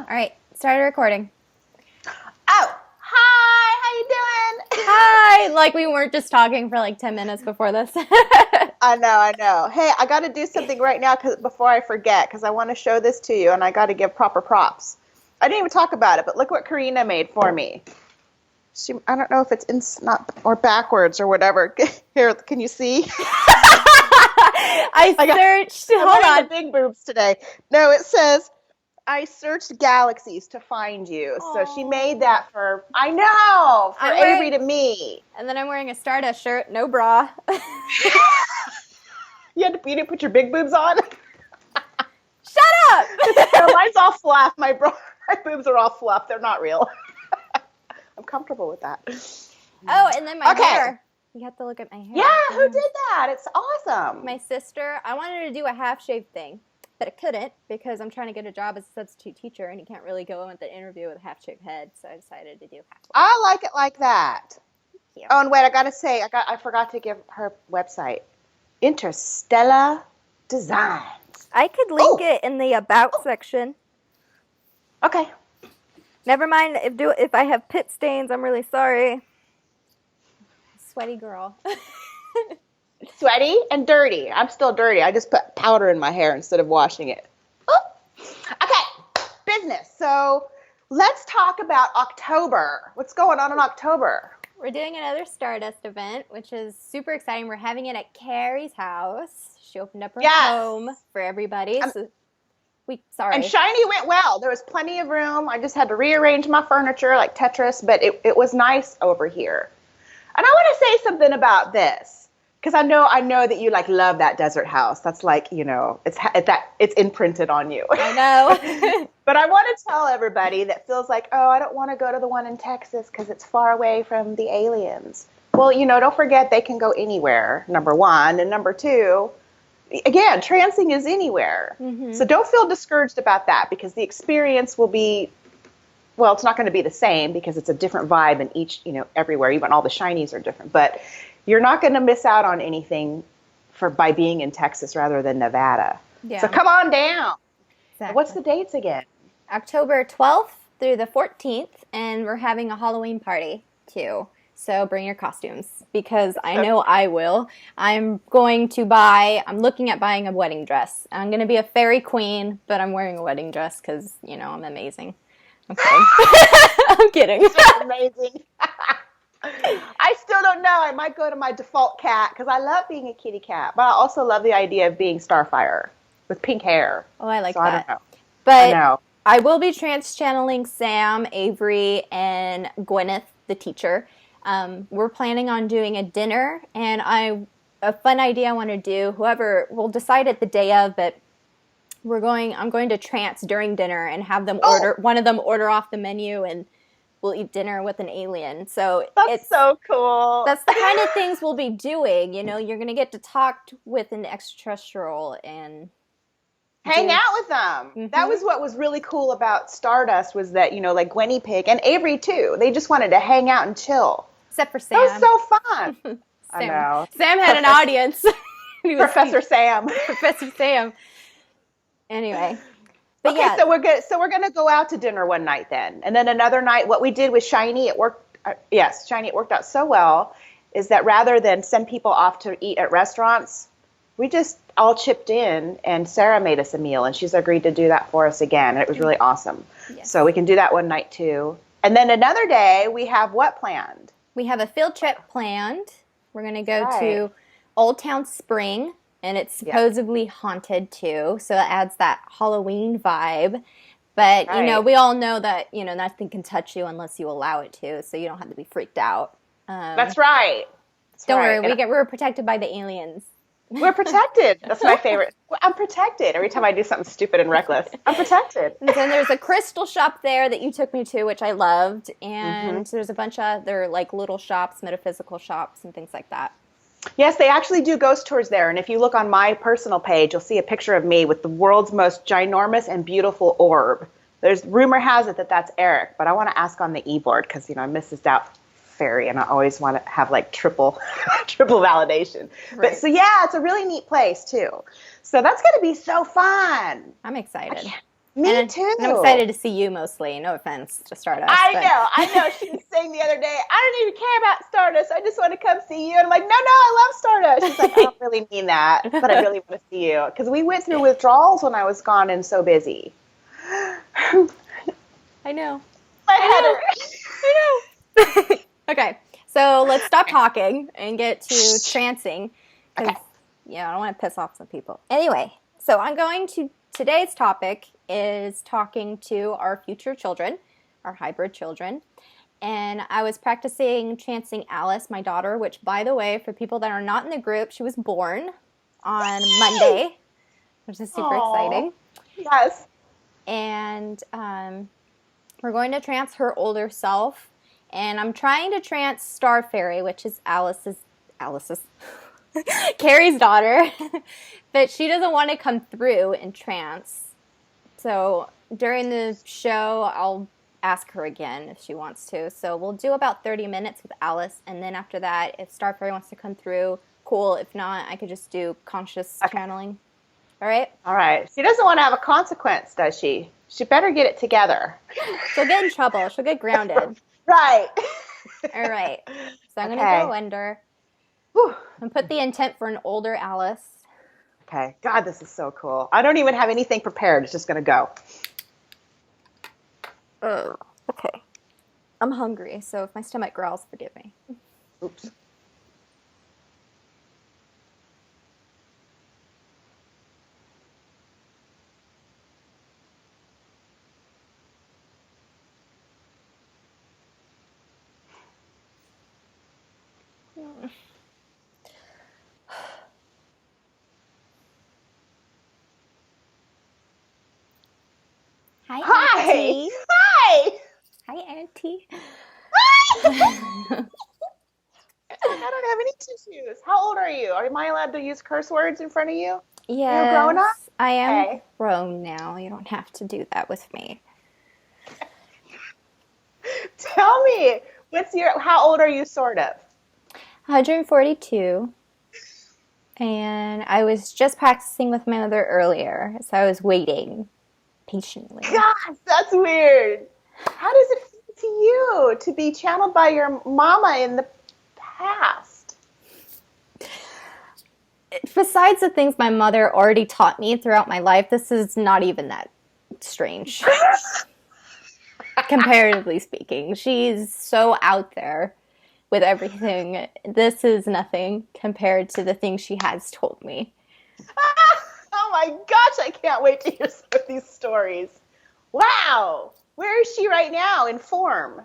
All right, started recording. Oh, hi, how you doing? Hi, like we weren't just talking for like 10 minutes before this. I know. Hey, I got to do something right now before I forget, because I want to show this to you, and I got to give proper props. I didn't even talk about it, but look what Karina made for me. I don't know if it's not or backwards or whatever. Here, can you see? I searched. Hold on. The big boobs today. No, it says, I searched galaxies to find you. Aww. So she made that for Avery to me. And then I'm wearing a Stardust shirt, no bra. You didn't put your big boobs on? Shut up! No, mine's all fluff. My boobs are all fluff. They're not real. I'm comfortable with that. Oh, and then my hair. You have to look at my hair. Yeah, who did that? It's awesome. My sister. I wanted to do a half-shave thing, but I couldn't because I'm trying to get a job as a substitute teacher, and you can't really go in with the interview with a half-shaved head, so I decided to do half. I like it like that. Thank you. Oh, and wait, I got to say, I forgot to give her website. Interstellar Designs. I could link it in the About section. Okay. Never mind if I have pit stains. I'm really sorry. Sweaty girl. Sweaty and dirty. I'm still dirty. I just put powder in my hair instead of washing it. Ooh. Okay, business. So let's talk about October. What's going on in October? We're doing another Stardust event, which is super exciting. We're having it at Kari's house. She opened up her home for everybody. And Shiny went well. There was plenty of room. I just had to rearrange my furniture like Tetris, but it was nice over here. And I want to say something about this, because I know that you love that desert house. That's it's imprinted on you. I know. But I want to tell everybody that feels like, oh, I don't want to go to the one in Texas because it's far away from the aliens. Well, don't forget they can go anywhere, number one. And number two, again, trancing is anywhere. Mm-hmm. So don't feel discouraged about that, because the experience will be, well, it's not going to be the same because it's a different vibe in each, everywhere. Even all the shinies are different. But you're not going to miss out on anything by being in Texas rather than Nevada. Yeah. So come on down. Exactly. What's the dates again? October 12th through the 14th, and we're having a Halloween party too. So bring your costumes, because I know I will. I'm looking at buying a wedding dress. I'm going to be a fairy queen, but I'm wearing a wedding dress because, I'm amazing. I'm kidding. I'm kidding. It's amazing. I still don't know. I might go to my default cat because I love being a kitty cat, but I also love the idea of being Starfire with pink hair. Oh, I like that. I don't know. But I will be trance channeling Sam, Avery, and Gwyneth, the teacher. We're planning on doing a dinner, and a fun idea I want to do. We'll decide it the day of, but I'm going to trance during dinner and have them one of them order off the menu, and we'll eat dinner with an alien. So it's so cool. That's the kind of things we'll be doing. You're going to get to talk with an extraterrestrial and hang out with them. Mm-hmm. That was what was really cool about Stardust, was that, like Gwenny Pig and Avery too. They just wanted to hang out and chill. Except for Sam. That was so fun. I know. Sam had an audience. Professor Sam. Professor Sam. Anyway. But okay, so we're gonna go out to dinner one night then. And then another night, what we did with Shiny, it worked out so well, is that rather than send people off to eat at restaurants, we just all chipped in, and Sarah made us a meal, and she's agreed to do that for us again, and it was really awesome. Yes. So we can do that one night too. And then another day, we have what planned? We have a field trip planned. We're going to go to Old Town Spring, and it's supposedly haunted too, so it adds that Halloween vibe. But, we all know that, nothing can touch you unless you allow it to, so you don't have to be freaked out. That's right. Don't worry, we're protected by the aliens. We're protected. That's my favorite. I'm protected. Every time I do something stupid and reckless, I'm protected. And then there's a crystal shop there that you took me to, which I loved. And there's a bunch of other little shops, metaphysical shops, and things like that. Yes, they actually do ghost tours there. And if you look on my personal page, you'll see a picture of me with the world's most ginormous and beautiful orb. Rumor has it that that's Eric, but I want to ask on the e-board because, I'm Mrs. Doubtfairy, and I always want to have triple validation. Right. But so it's a really neat place too. So that's going to be so fun. I'm excited. Me too. And I'm excited to see you mostly. No offense to Stardust. I know. She was saying the other day, I don't even care about Stardust. I just want to come see you. And I'm like, no, I love Stardust. She's like, I don't really mean that, but I really want to see you. Because we went through withdrawals when I was gone and so busy. I know. I know. Okay, so let's stop talking and get to trancing. Because, I don't want to piss off some people. Anyway, so today's topic is talking to our future children, our hybrid children. And I was practicing trancing Alice, my daughter, which, by the way, for people that are not in the group, she was born on Monday, which is super exciting. Yes. And we're going to trance her older self. And I'm trying to trance Starfairy, which is Alice's Kari's daughter. But she doesn't want to come through in trance. So during the show, I'll ask her again if she wants to. So we'll do about 30 minutes with Alice. And then after that, if Starfairy wants to come through, cool. If not, I could just do conscious channeling. All right? All right. She doesn't want to have a consequence, does she? She better get it together. She'll get in trouble. She'll get grounded. Right. All right. So I'm going to go under and put the intent for an older Alice. Okay. God, this is so cool. I don't even have anything prepared. It's just going to go. Okay. I'm hungry, so if my stomach growls, forgive me. Oops. Hi, Auntie. Hi. Hi, Auntie. I don't have any tissues. How old are you? Am I allowed to use curse words in front of you? Yes, you're grown up? I am grown now. You don't have to do that with me. Tell me, how old are you, sort of? 142. And I was just practicing with my mother earlier, so I was waiting patiently. Gosh, that's weird. How does it feel to you to be channeled by your mama in the past? Besides the things my mother already taught me throughout my life, this is not even that strange. Comparatively speaking. She's so out there with everything. This is nothing compared to the things she has told me. Oh my gosh, I can't wait to hear some of these stories. Wow. Where is she right now in form?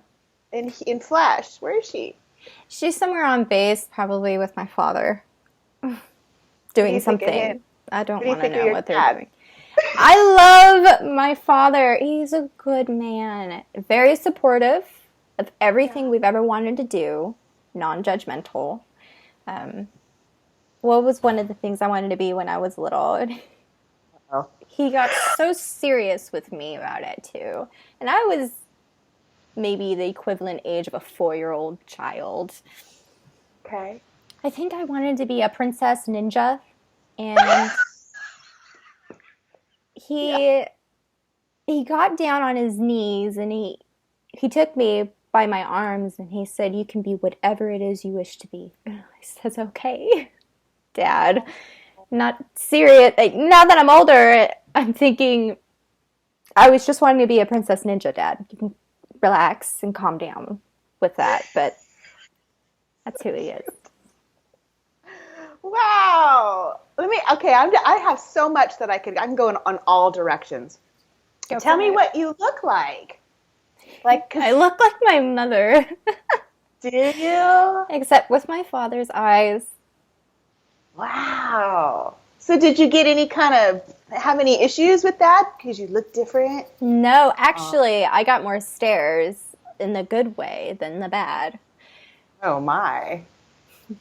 In flesh? Where is she? She's somewhere on base, probably with my father. Doing something. I don't want to know what they're doing. I love my father. He's a good man. Very supportive of everything we've ever wanted to do. Non-judgmental. What was one of the things I wanted to be when I was little? He got so serious with me about it, too. And I was maybe the equivalent age of a 4-year-old child. Okay. I think I wanted to be a princess ninja. And he got down on his knees and he took me by my arms and he said, "You can be whatever it is you wish to be." And I said, "Okay, Dad." Not serious. Now that I'm older, I'm thinking I was just wanting to be a princess ninja, Dad. You can relax and calm down with that, but that's who he is. Wow. I have so much that I'm going on all directions. Tell me what you look like. I look like my mother. Do you? Except with my father's eyes. Wow. So did you get have any issues with that? Because you look different? No, actually, I got more stares in the good way than the bad. Oh, my.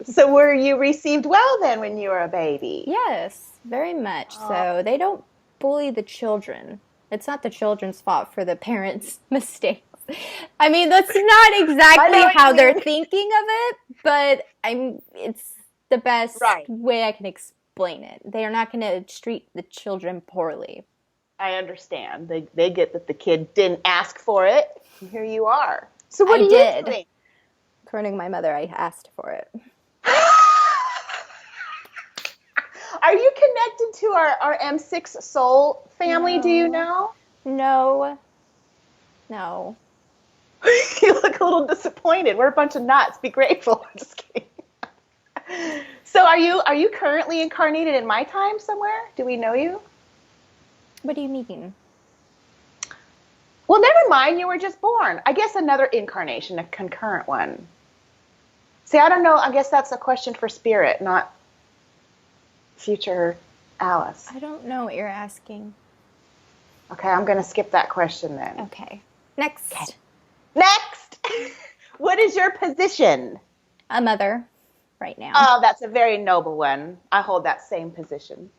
So were you received well then when you were a baby? Yes, very much so. They don't bully the children. It's not the children's fault for the parents' mistakes. I mean, that's not exactly how they're thinking of it, but it's the best way I can explain it. They are not going to treat the children poorly. I understand. They get that the kid didn't ask for it, and here you are. So what I are you did. doing? According to my mother, I asked for it. Are you connected to our M6 soul family? Do you No. know? No. No. You look a little disappointed. We're a bunch of nuts. Be grateful. I'm just kidding. So are you currently incarnated in my time somewhere? Do we know you? What do you mean? Well, never mind. You were just born. I guess another incarnation, a concurrent one. See, I don't know. I guess that's a question for spirit, not future Alice. I don't know what you're asking. Okay, I'm going to skip that question then. Okay. Next. Okay. Next! What is your position? A mother right now. Oh, that's a very noble one. I hold that same position.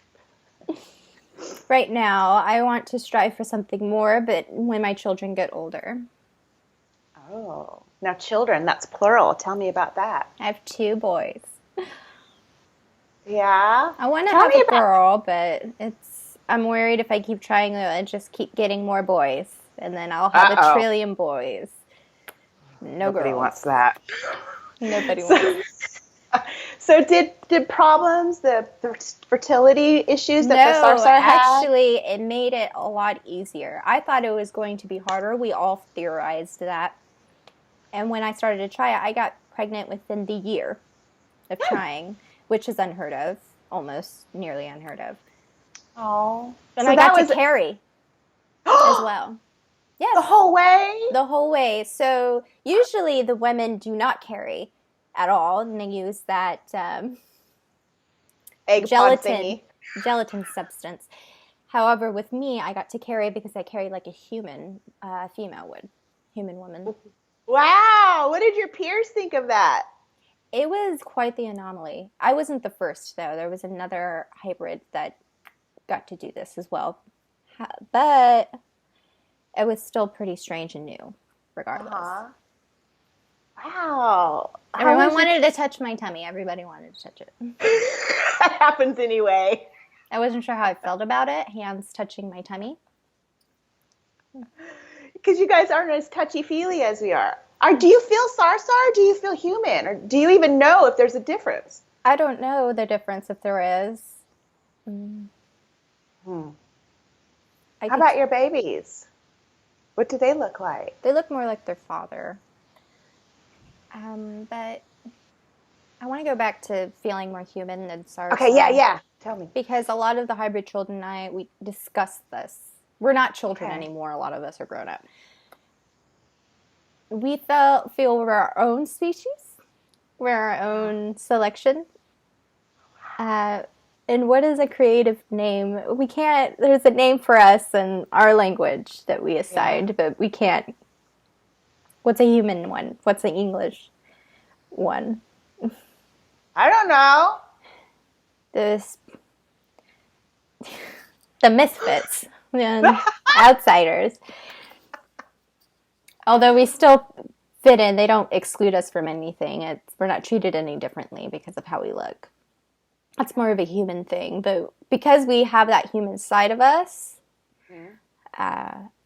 Right now, I want to strive for something more, but when my children get older. Oh, now children, that's plural. Tell me about that. I have 2 boys. Yeah? I want to Tell have me a about girl, but I'm worried if I keep trying to just keep getting more boys, and then I'll have a trillion boys. No Nobody girls. wants that. Nobody wants. So did problems, the fertility issues that the No, Sarsahr had? actually, it made it a lot easier. I thought it was going to be harder. We all theorized that. And when I started to try it, I got pregnant within the year of trying, which is unheard of, almost nearly unheard of. Oh. And So I got to carry as well. Yes. The whole way? The whole way. So usually the women do not carry at all, and they use that Egg pod thingy. gelatin substance. However, with me, I got to carry because I carried like a human female would, human woman. Wow. What did your peers think of that? It was quite the anomaly. I wasn't the first, though. There was another hybrid that got to do this as well. But it was still pretty strange and new, regardless. Wow. Everyone wanted to touch my tummy. Everybody wanted to touch it. That happens anyway. I wasn't sure how I felt about it. Hands touching my tummy. Because you guys aren't as touchy-feely as we are. Do you feel Sarsahr? Or do you feel human? Or do you even know if there's a difference? I don't know the difference if there is. How about your babies? What do they look like? They look more like their father. But I want to go back to feeling more human than Sarsahr. Okay, yeah. Tell me. Because a lot of the hybrid children and I, we discussed this. We're not children anymore. A lot of us are grown up. We feel we're our own species. We're our own selection. And what is a creative name? We can't, there's a name for us in our language that we assigned, but we can't. What's a human one? What's an English one? I don't know. The misfits, the outsiders. Although we still fit in, they don't exclude us from anything. We're not treated any differently because of how we look. That's more of a human thing. But because we have that human side of us,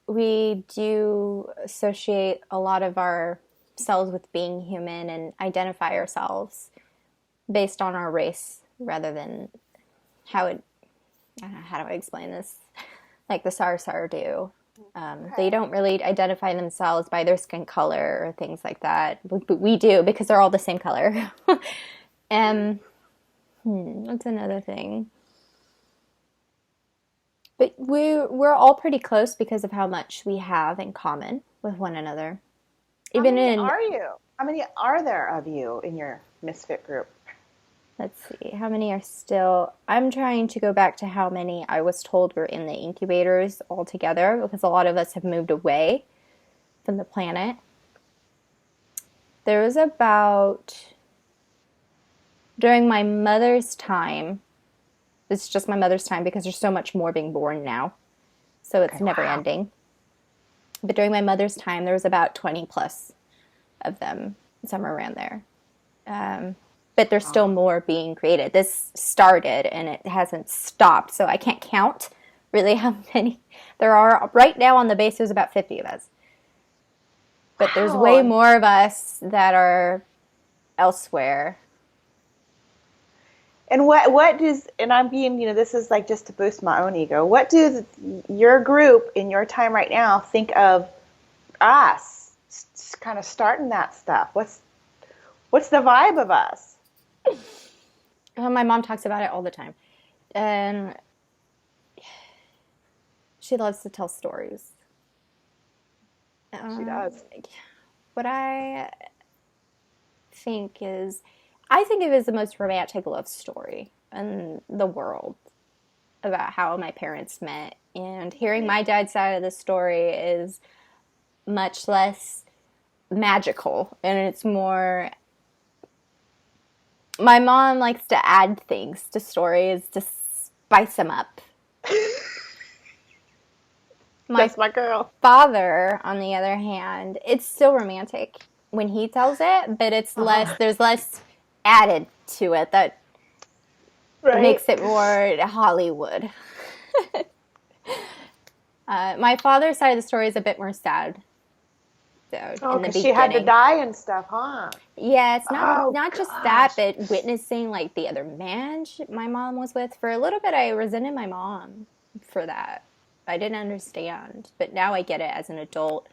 we do associate a lot of ourselves with being human and identify ourselves based on our race rather than how do I explain this? Like the Sarsahr do. They don't really identify themselves by their skin color or things like that. But we do because they're all the same color. That's another thing. But we're all pretty close because of how much we have in common with one another. How many are you? How many are there of you in your misfit group? Let's see. How many are still... I'm trying to go back to how many I was told were in the incubators altogether because a lot of us have moved away from the planet. There was about... During my mother's time... It's just my mother's time because there's so much more being born now. So it's never ending. But during my mother's time, there was about 20 plus of them, somewhere around there. But there's still more being created. This started and it hasn't stopped. So I can't count really how many there are. Right now on the base, there's about 50 of us. But there's way Wow. more of us that are elsewhere. And what does, and I'm being, this is like just to boost my own ego. What do your group in your time right now think of us kind of starting that stuff? What's the vibe of us? My mom talks about it all the time. And she loves to tell stories. She does. What I think is, I think of it as the most romantic love story in the world about how my parents met. And hearing my dad's side of the story is much less magical, and it's more. My mom likes to add things to stories to spice them up. That's my girl. Father, on the other hand, it's still romantic when he tells it, but it's less. There's less added to it that makes it more Hollywood. My father's side of the story is a bit more sad. So in the because she had to beginning, die and stuff, huh? yeah, it's Oh, not just that, gosh. but witnessing like the other man my mom was with for a little bit. I resented my mom for that. I didn't understand, but now I get it as an adult,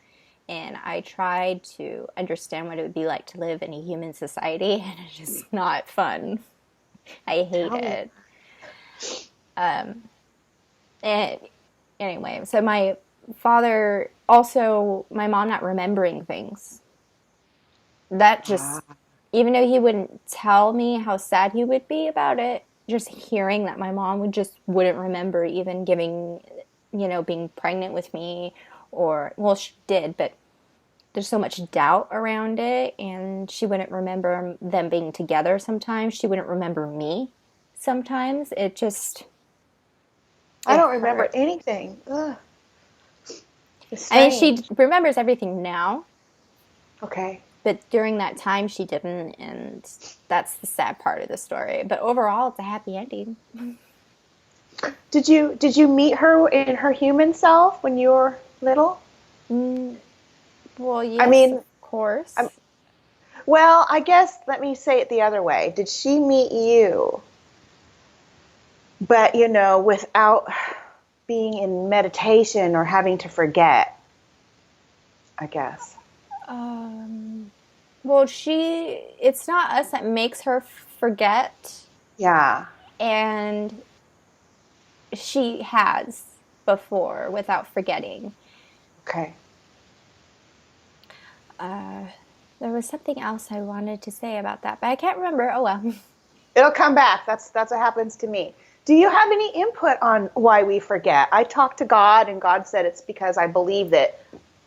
and I tried to understand what it would be like to live in a human society, and it's just not fun. I hate it. And anyway, so my father also, my mom not remembering things. That just, even though he wouldn't tell me how sad he would be about it, just hearing that my mom wouldn't remember even being pregnant with me, or, well, she did, but there's so much doubt around it, and she wouldn't remember them being together sometimes. She wouldn't remember me sometimes. I It don't remember hurt. anything. Ugh. It's I mean, strange. she remembers everything now, Okay. but during that time she didn't, and that's the sad part of the story. But overall, it's a happy ending. Did you meet her in her human self when you were little? Mm, well, I yes, of mean, I'm, course. well, I guess let me say it the other way. Did she meet you, but without being in meditation or having to forget? I guess. Well, it's not us that makes her forget, Yeah. and she has before without forgetting. Okay. There was something else I wanted to say about that, but I can't remember. Oh well. It'll come back. That's what happens to me. Do you have any input on why we forget? I talked to God, and God said it's because I believe that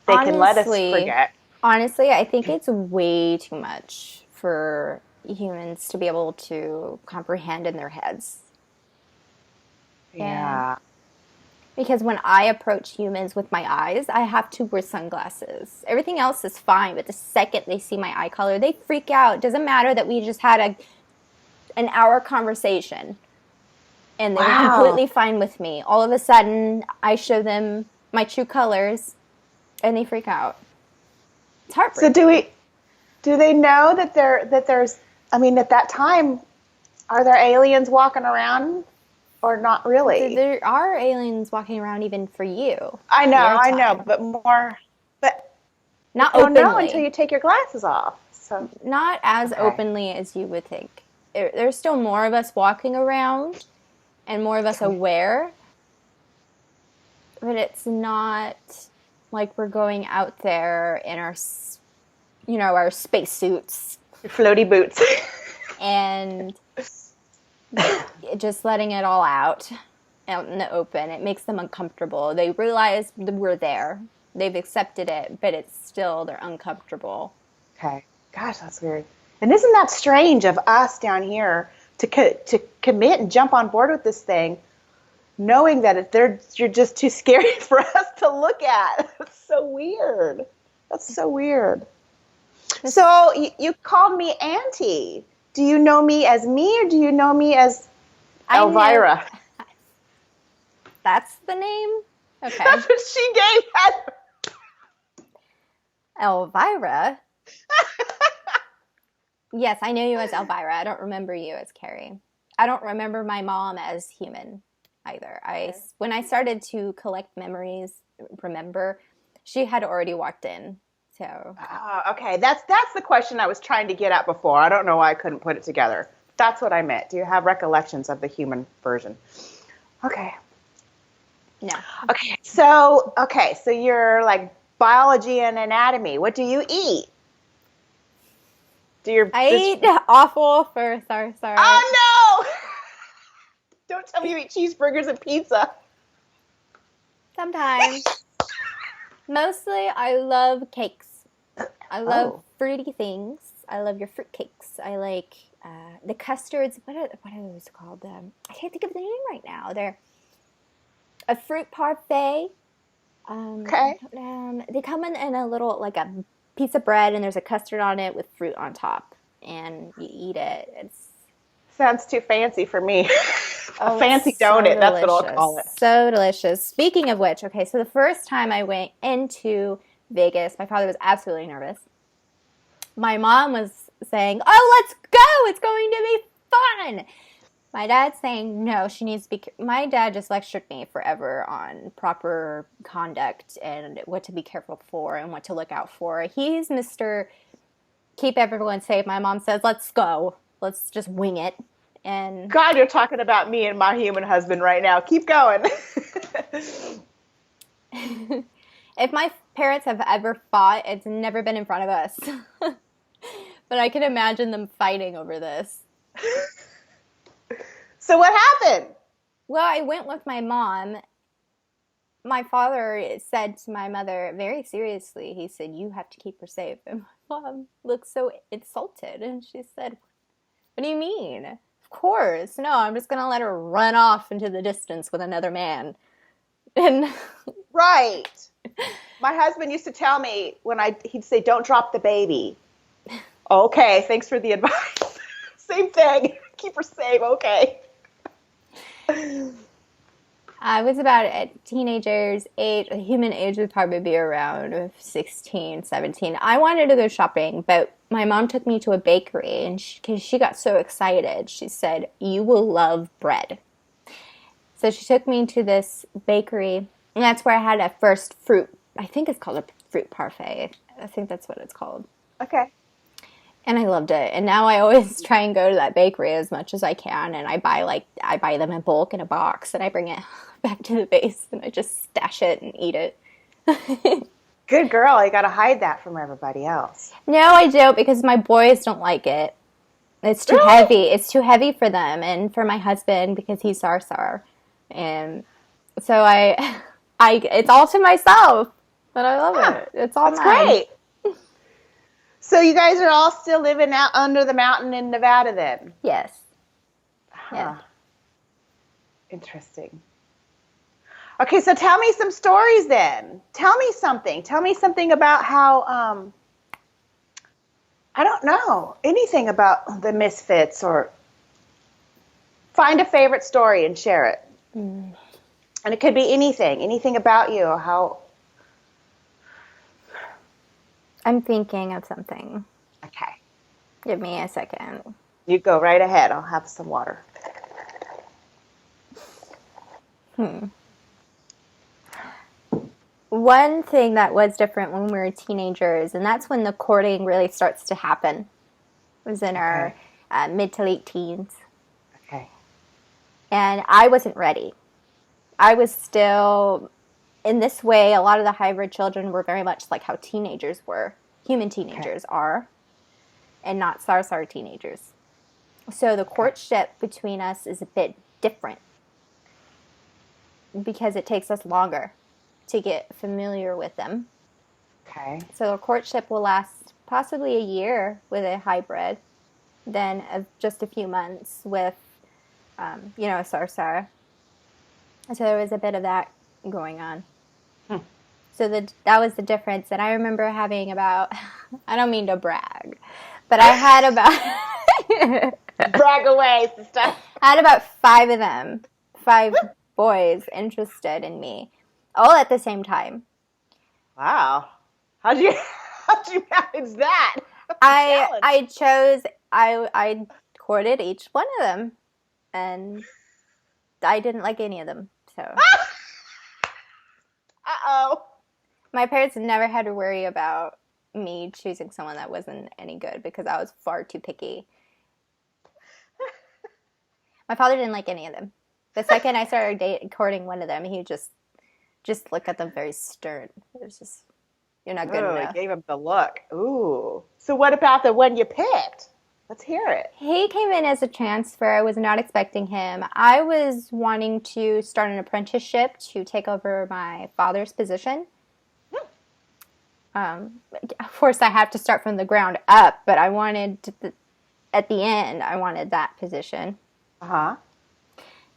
they can let us honestly, forget. honestly, I think it's way too much for humans to be able to comprehend in their heads. And Yeah. because when I approach humans with my eyes, I have to wear sunglasses. Everything else is fine, but the second they see my eye color, they freak out. It doesn't matter that we just had an hour conversation and they were Wow. completely fine with me. All of a sudden, I show them my true colors and they freak out. It's So heartbreaking. do they know that there's I mean at that time are there aliens walking around or not really? There are aliens walking around even for you, your I know, time. but more but Not you don't know until openly. you take your glasses off. So, Not as okay. openly as you would think. There's still more of us walking around and more of us Okay. aware, but it's not like we're going out there in our spacesuits Your floaty boots. and just letting it all out in the open. It makes them uncomfortable. They realize that we're there. They've accepted it, but they're uncomfortable. Okay. Gosh, that's weird. And isn't that strange of us down here to commit and jump on board with this thing, knowing that you're just too scary for us to look at? It's so weird. That's so weird. So you called me Auntie. Do you know me as me or do you know me as I know Elvira? That's the name? Okay. That's what she gave Heather. Elvira? Yes, I know you as Elvira. I don't remember you as Kari. I don't remember my mom as human either. When I started to collect memories, remember, she had already walked in. So Okay, that's the question I was trying to get at before. I don't know why I couldn't put it together. That's what I meant. Do you have recollections of the human version? Okay. no. Okay, so you're like biology and anatomy. What do you eat? I eat awful for Sarsahr. Oh no! Don't tell me you eat cheeseburgers and pizza. Sometimes. Mostly, I love cakes. I love fruity things. I love your fruit cakes. I like the custards. What are those called? I can't think of the name right now. They're a fruit parfait. Okay. They come in a little, like a piece of bread, and there's a custard on it with fruit on top, and you eat it. It's Sounds too fancy for me. A fancy it's so donut, that's what I'll delicious. call it. So delicious. Speaking of which, okay, so the first time I went into Vegas, my father was absolutely nervous. My mom was saying, "Oh, let's go! It's going to be fun." My dad's saying, "No, she needs to be." My dad just lectured me forever on proper conduct and what to be careful for and what to look out for. He's Mr. Keep everyone safe. My mom says, "Let's go. Let's just wing it." And God, you're talking about me and my human husband right now. Keep going. if my parents have ever fought, it's never been in front of us. But I can imagine them fighting over this. So what happened? Well, I went with my mom. My father said to my mother very seriously, he said, "You have to keep her safe." And my mom looked so insulted. And she said, "What do you mean? Of course. No, I'm just going to let her run off into the distance with another man." And Right. My husband used to tell me he'd say, "Don't drop the baby." Okay, thanks for the advice. Same thing. Keep her safe. Okay. I was about a teenager's age. A human age would probably be around 16, 17. I wanted to go shopping, but my mom took me to a bakery, and because she got so excited, she said, "You will love bread." So she took me to this bakery, and that's where I had a first fruit. I think it's called a fruit parfait. I think that's what it's called. Okay. And I loved it. And now I always try and go to that bakery as much as I can. And I buy them in bulk in a box, and I bring it back to the base, and I just stash it and eat it. Good girl. You got to hide that from everybody else. No, I don't, because my boys don't like it. It's too heavy. It's too heavy for them, and for my husband because he's Sarsahr. And so it's all to myself, but I love it. It's all That's mine. great. So you guys are all still living out under the mountain in Nevada then? Yes. Huh. Yeah. Interesting. Okay, so tell me some stories then. Tell me something. Tell me something about how, I don't know, anything about the Misfits, or find a favorite story and share it. Mm. And it could be anything about you, or how. I'm thinking of something. Okay. Give me a second. You go right ahead. I'll have some water. One thing that was different when we were teenagers, and that's when the courting really starts to happen, was in our mid to late teens. Okay. And I wasn't ready. I was still, in this way, a lot of the hybrid children were very much like how teenagers were. Human teenagers are, and not Sarsahr teenagers. So the courtship between us is a bit different because it takes us longer to get familiar with them. Okay. So the courtship will last possibly a year with a hybrid, then just a few months with, a Sarsahr. So there was a bit of that going on. So that was the difference. And I remember having about, I don't mean to brag, but I had about... Brag away, sister. I had about 5 of them. 5 boys interested in me, all at the same time. Wow. How'd you how'd you manage that? I Challenge. I chose I courted each one of them, and I didn't like any of them. So Uh-oh. my parents never had to worry about me choosing someone that wasn't any good because I was far too picky. My father didn't like any of them. The second I started courting one of them, he just looked at them very stern. It was just, you're not good Oh, he enough. gave him the look. Ooh. So what about the one you picked? Let's hear it. He came in as a transfer. I was not expecting him. I was wanting to start an apprenticeship to take over my father's position. Of course, I have to start from the ground up, but I wanted to, at the end, I wanted that position. Uh-huh.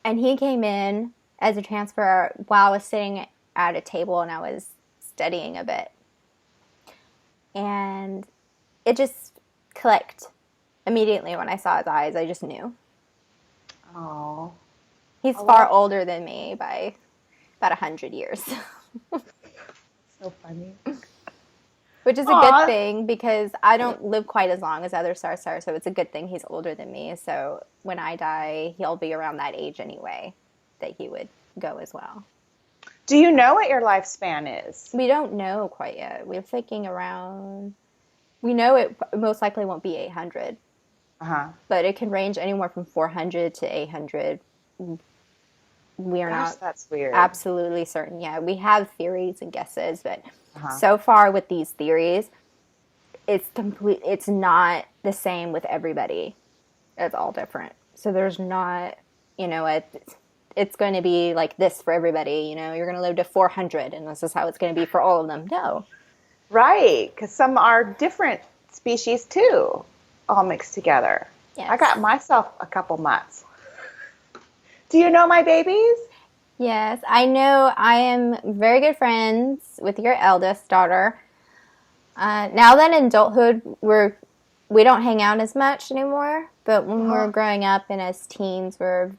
And he came in as a transfer while I was sitting at a table and I was studying a bit. And it just clicked immediately when I saw his eyes. I just knew. Oh. He's I far love older than me by about 100 years. so funny. Which is a good Aw. thing because I don't live quite as long as other Sarsahr, so it's a good thing he's older than me. So when I die, he'll be around that age anyway, that he would go as well. Do you know what your lifespan is? We don't know quite yet. We're thinking around, we know it most likely won't be 800, Uh-huh. but it can range anywhere from 400 to 800. We are Gosh, not that's weird. absolutely certain yet. We have theories and guesses, but Uh-huh. so far with these theories, it's not the same with everybody. It's all different. So there's not, it's going to be like this for everybody. You're going to live to 400 and this is how it's going to be for all of them. No. Right, because some are different species too, all mixed together. Yes. I got myself a couple months. Do you know my babies? Yes, I know. I am very good friends with your eldest daughter. Now that in adulthood, we don't hang out as much anymore. But when we're growing up and as teens, we're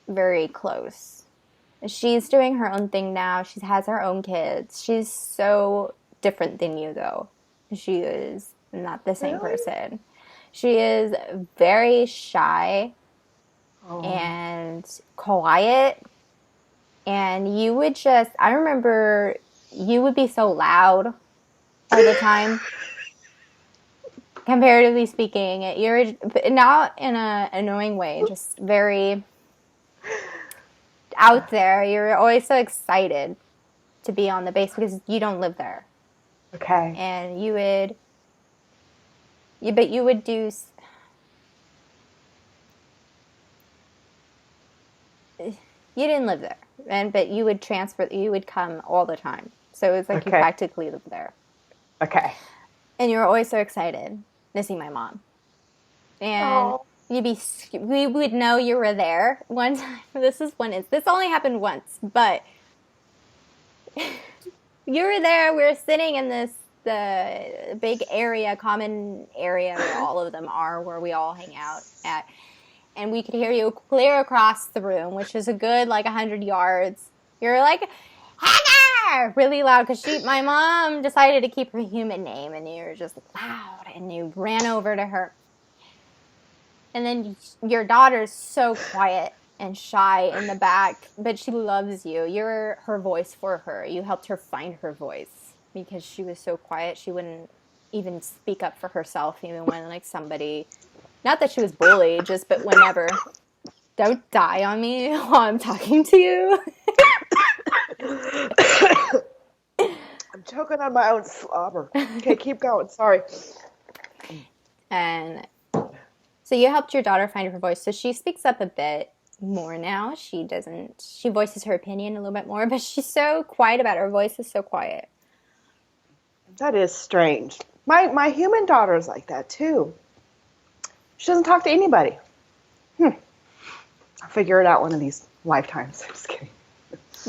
very close. She's doing her own thing now. She has her own kids. She's so different than you, though. She is not the same Really? person. She is very shy Oh. and quiet. And I remember you would be so loud all the time. Comparatively speaking, you're not in an annoying way, just very out there. You're always so excited to be on the base because you don't live there. Okay. And but you would do, you didn't live there, but you would come all the time. So it's like you Okay. practically live there. Okay. And you were always so excited to see my mom. And Oh. we would know you were there one time. This only happened once, but you were there. We were sitting in the big area, common area where all of them are, where we all hang out at. And we could hear you clear across the room, which is a good 100 yards. You're like, Heather! Really loud because my mom decided to keep her human name, and you were just loud, and you ran over to her. And then your daughter's so quiet and shy in the back, but she loves you. You're her voice for her. You helped her find her voice because she was so quiet. She wouldn't even speak up for herself, even when somebody, not that she was bullied, but whenever. Don't die on me while I'm talking to you. I'm choking on my own slobber. Okay, keep going. Sorry. And so you helped your daughter find her voice. So she speaks up a bit more now. She voices her opinion a little bit more, but she's so quiet about it. Her voice is so quiet. That is strange. My human daughter is like that too. She doesn't talk to anybody. I'll figure it out one of these lifetimes. I'm just kidding.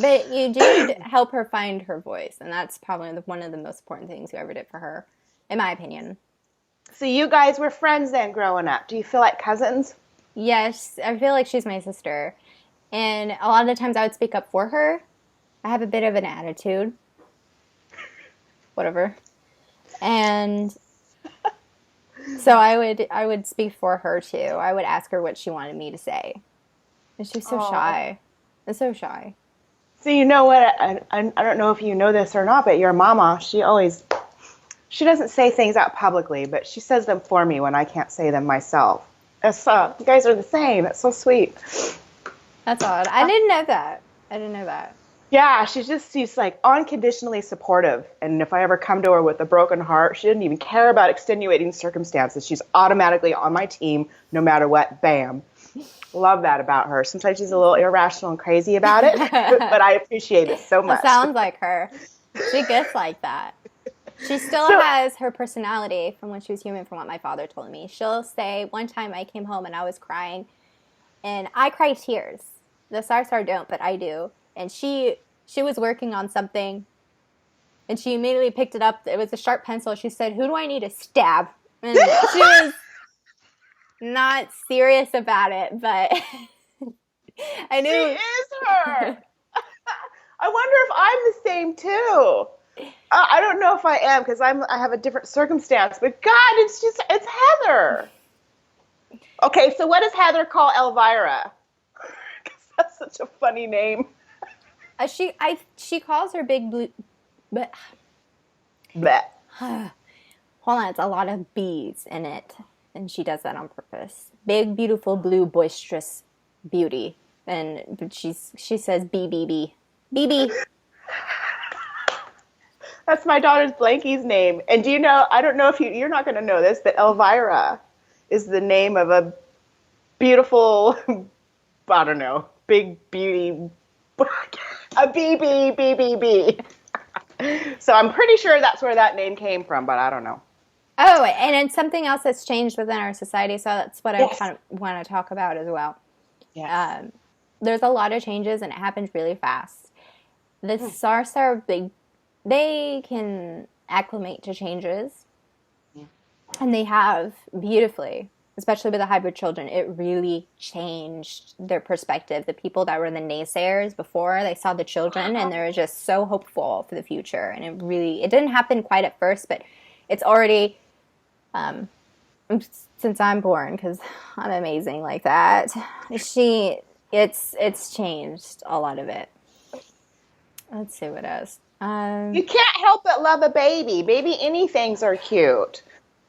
But you did help her find her voice, and that's probably one of the most important things you ever did for her, in my opinion. So you guys were friends then growing up. Do you feel like cousins? Yes, I feel like she's my sister. And a lot of the times I would speak up for her. I have a bit of an attitude. Whatever. And so I would speak for her too. I would ask her what she wanted me to say. And she was so Oh. shy. And so shy. So you know what? I don't know if you know this or not, but your mama, she doesn't say things out publicly, but she says them for me when I can't say them myself. You guys are the same. That's so sweet. That's odd. I didn't know that. I didn't know that. Yeah, she's like unconditionally supportive. And if I ever come to her with a broken heart, she doesn't even care about extenuating circumstances. She's automatically on my team no matter what. Bam. Love that about her. Sometimes she's a little irrational and crazy about it, but I appreciate it so much. It sounds like her. She gets like that. She still has her personality from when she was human, from what my father told me. She'll say, one time I came home and I was crying, and I cry tears. The Sarsahr don't, but I do. And she was working on something, and she immediately picked it up. It was a sharp pencil. She said, "Who do I need to stab?" And she was not serious about it, but I knew. She is her. I wonder if I'm the same too. I don't know if I am because I have a different circumstance, but God, it's Heather. Okay, so what does Heather call Elvira? Because that's such a funny name. She calls her big blue, but Bleh. hold on, it's a lot of B's in it, and she does that on purpose. Big, beautiful, blue, boisterous beauty, but she says B B B B B. That's my daughter's Blanky's name. And do you know, I don't know if you're not going to know this, but Elvira is the name of a beautiful, I don't know, big beauty, a BB. So I'm pretty sure that's where that name came from, but I don't know. Oh, and it's something else that's changed within our society, so that's what Yes. I kind of want to talk about as well. Yes. There's a lot of changes, and it happens really fast. The Sarsahr, they can acclimate to changes, and they have beautifully, especially with the hybrid children. It really changed their perspective. The people that were the naysayers before, they saw the children, and they were just so hopeful for the future. And it didn't happen quite at first, but it's already, since I'm born, because I'm amazing like that, it's changed a lot of it. Let's see what else. You can't help but love a baby. Baby anythings are cute.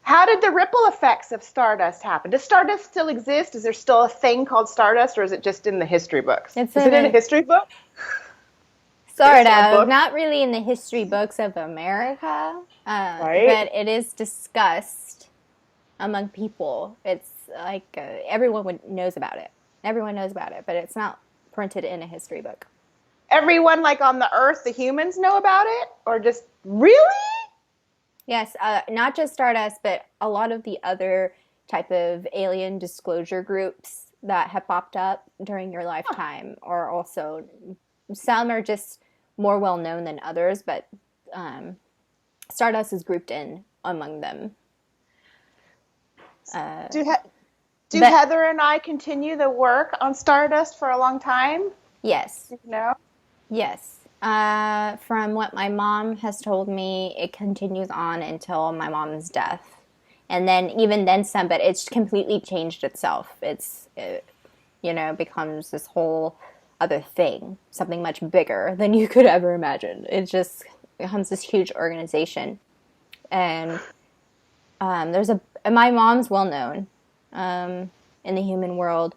How did the ripple effects of Stardust happen? Does Stardust still exist? Is there still a thing called Stardust, or is it just in the history books? Is it in a history book? Sort of. Not really in the history books of America, Right. but it is discussed among people. It's like everyone knows about it. Everyone knows about it, but it's not printed in a history book. Everyone, like on the Earth, the humans know about it? Or just, really? Yes, not just Stardust, but a lot of the other type of alien disclosure groups that have popped up during your lifetime are also, some are just more well known than others, but Stardust is grouped in among them. Do Heather and I continue the work on Stardust for a long time? Yes. No? Yes. From what my mom has told me, it continues on until my mom's death. And then even then some, but it's completely changed itself. It becomes this whole other thing, something much bigger than you could ever imagine. It just becomes this huge organization. And my mom's well known in the human world,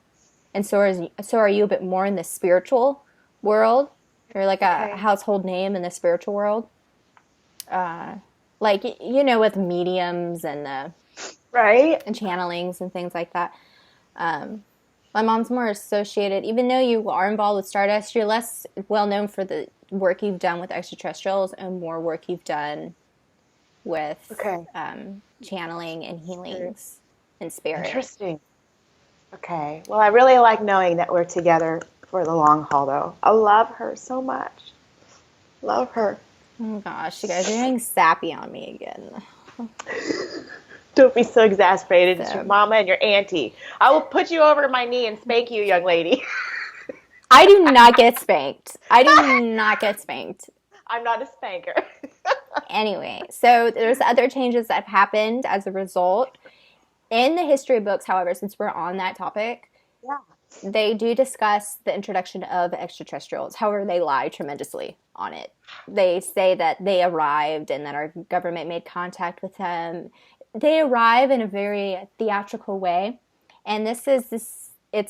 and so are you, but more in the spiritual world. You're like a household name in the spiritual world, with mediums and and channelings and things like that. My mom's more associated, even though you are involved with Stardust, you're less well known for the work you've done with extraterrestrials and more work you've done with channeling and healings and spirit. Interesting. Okay. Well, I really like knowing that we're together for the long haul, though. I love her so much. Love her. Oh, gosh. You guys are getting sappy on me again. Don't be so exasperated. It's your mama and your auntie. I will put you over to my knee and spank you, young lady. I do not get spanked. I do not get spanked. I'm not a spanker. Anyway, so there's other changes that have happened as a result. In the history books, however, since we're on that topic, Yeah. they do discuss the introduction of extraterrestrials. However, they lie tremendously on it. They say that they arrived and that our government made contact with them. They arrive in a very theatrical way. And it's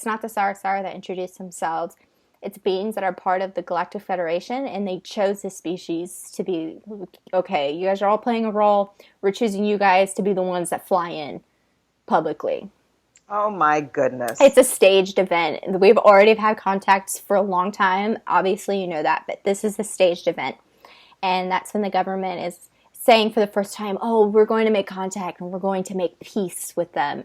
not the Sarsahr that introduced themselves. It's beings that are part of the Galactic Federation, and they chose this species to be, okay, you guys are all playing a role. We're choosing you guys to be the ones that fly in publicly. Oh my goodness. It's a staged event. We've already had contacts for a long time. Obviously, you know that, but this is a staged event. And that's when the government is saying for the first time, oh, we're going to make contact and we're going to make peace with them.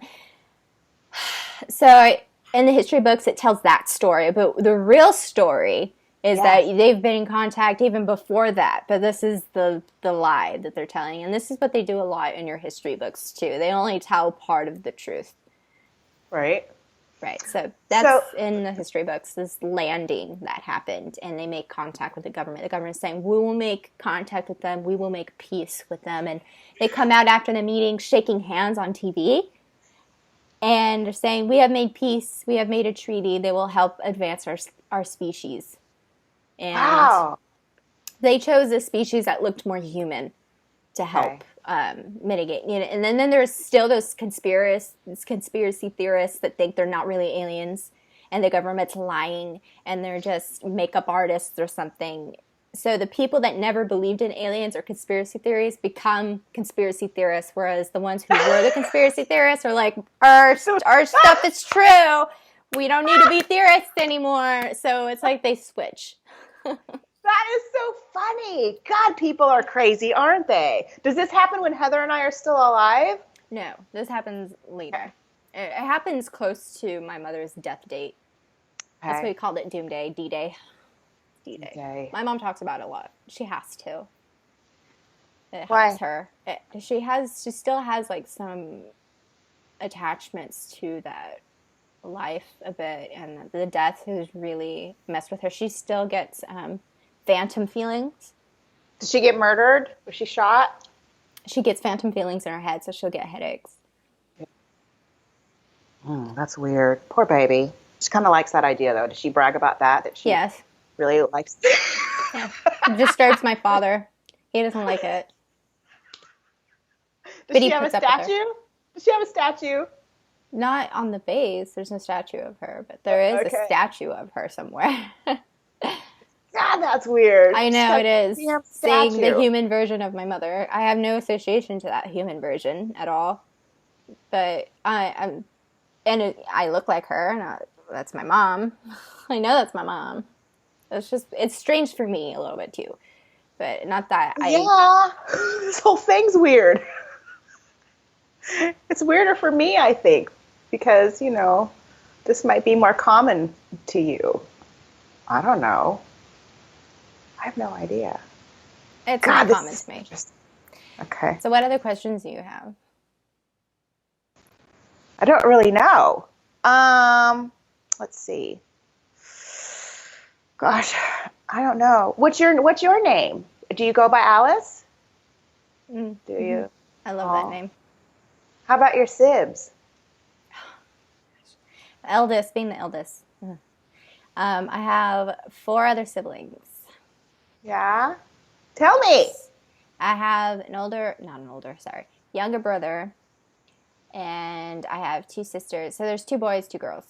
So in the history books, it tells that story. But the real story is that they've been in contact even before that. But this is the lie that they're telling. And this is what they do a lot in your history books, too. They only tell part of the truth. Right. Right. So that's in the history books, this landing that happened, and they make contact with the government. The government is saying, we will make contact with them. We will make peace with them. And they come out after the meeting shaking hands on TV. And they're saying, we have made peace. We have made a treaty. They will help advance our species. And wow. they chose a species that looked more human to help mitigate. You know, and then there's still those conspiracy theorists that think they're not really aliens and the government's lying and they're just makeup artists or something. So the people that never believed in aliens or conspiracy theories become conspiracy theorists, whereas the ones who were the conspiracy theorists are like, our stuff is true. We don't need to be theorists anymore. So it's like they switch. That is so funny. God, people are crazy, aren't they? Does this happen when Heather and I are still alive? No, this happens later. It happens close to my mother's death date. Okay. That's why we called it Doomday, D-Day. D-Day. My mom talks about it a lot. She has to. It helps her. She still has like some attachments to that life a bit, and the death has really messed with her. She still gets phantom feelings. Did she get murdered? Was she shot? She gets phantom feelings in her head, so she'll get headaches. That's weird. Poor baby. She kind of likes that idea, though. Does she brag about that? That she really likes it? Yeah. It disturbs my father. He doesn't like it. Does she have a statue? Does she have a statue? Not on the base. There's no statue of her, but there is a statue of her somewhere. God, that's weird. I know it is. Seeing the human version of my mother. I have no association to that human version at all. But I look like her, and that's my mom. I know that's my mom. It's strange for me a little bit too. But not that this whole thing's weird. It's weirder for me, I think, because, you know, this might be more common to you. I don't know. I have no idea. It's not common to me. Okay. So what other questions do you have? I don't really know. Let's see. Gosh, I don't know. What's your name? Do you go by Alice? Mm-hmm. Do you? I love that name. How about your sibs? Being the eldest. I have 4 other siblings. Yeah? Tell me. I have younger brother, and I have 2 sisters. So there's 2 boys, 2 girls.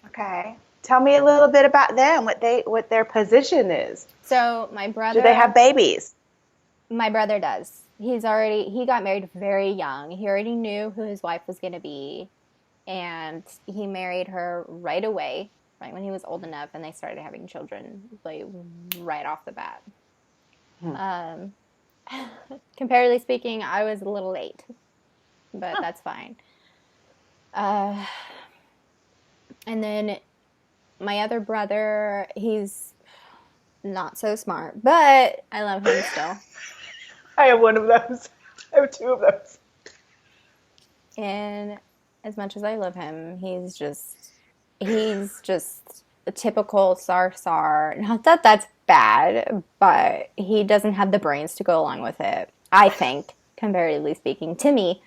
Okay. Tell me a little bit about them, what their position is. So my brother... Do they have babies? My brother does. He got married very young. He already knew who his wife was going to be, and he married her right away, right when he was old enough, and they started having children like right off the bat. Comparatively speaking, I was a little late, but that's fine. And then my other brother, he's not so smart, but I love him still. I have one of those. I have 2 of those. And as much as I love him, he's just a typical Sarsar. Not that that's bad, but he doesn't have the brains to go along with it, I think, comparatively speaking, to me.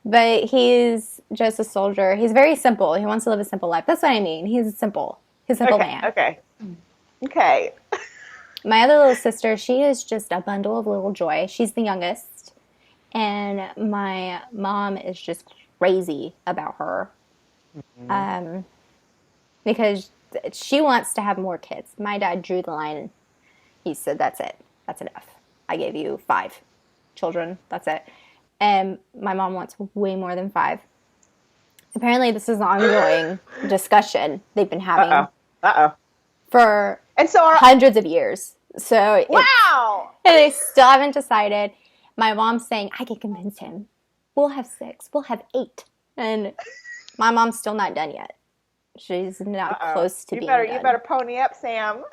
But he's just a soldier. He's very simple. He wants to live a simple life. That's what I mean. He's simple. He's a simple Okay, man. okay, okay. My other little sister, she is just a bundle of little joy. She's the youngest. And my mom is just crazy about her. Um, because she wants to have more kids. My dad drew the line. He said, "That's it. That's enough. I gave you 5 children. That's it." And my mom wants way more than 5. Apparently, this is an ongoing discussion they've been having for And so, hundreds of years. So wow. and they still haven't decided. My mom's saying, "I can convince him. We'll have 6. We'll have 8." And my mom's still not done yet. She's not close to being done. You better pony up, Sam.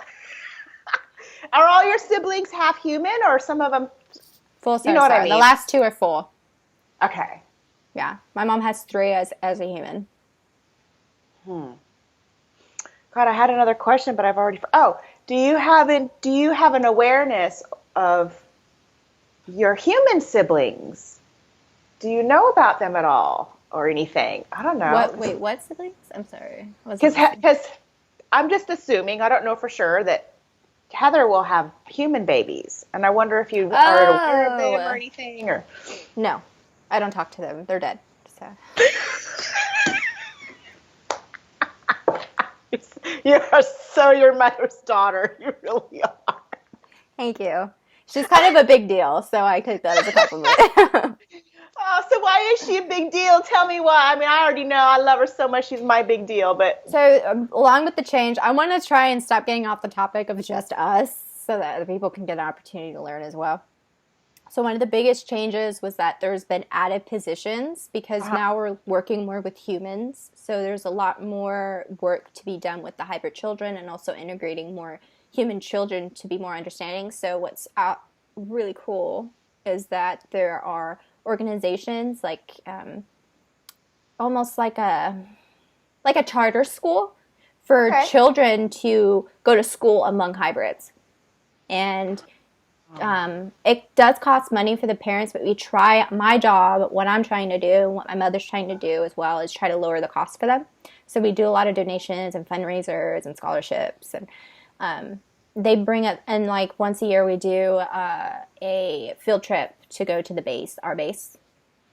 Are all your siblings half human, or some of them? Full Sarsar. You know what I mean. The last 2 are full. Okay. Yeah. My mom has 3 as a human. God, I had another question, but I've already. Oh, do you have an awareness of your human siblings? Do you know about them at all, or anything? I don't know. What? Wait, what siblings? I'm sorry. Because I'm just assuming, I don't know for sure, that Heather will have human babies, and I wonder if you are aware of them or anything. Or no, I don't talk to them. They're dead. So. You're your mother's daughter. You really are. Thank you. She's kind of a big deal, so I take that as a compliment. Oh, so why is she a big deal? Tell me why. I mean, I already know. I love her so much. She's my big deal. But so, along with the change, I want to try and stop getting off the topic of just us so that other people can get an opportunity to learn as well. So one of the biggest changes was that there's been added positions because now we're working more with humans. So there's a lot more work to be done with the hybrid children and also integrating more human children to be more understanding. So what's really cool is that there are organizations like almost like a charter school for children to go to school among hybrids. And it does cost money for the parents, but we try. My job, what I'm trying to do, what my mother's trying to do as well, is try to lower the cost for them. So we do a lot of donations and fundraisers and scholarships, and they bring up. And like once a year, we do a field trip to go to the base, our base,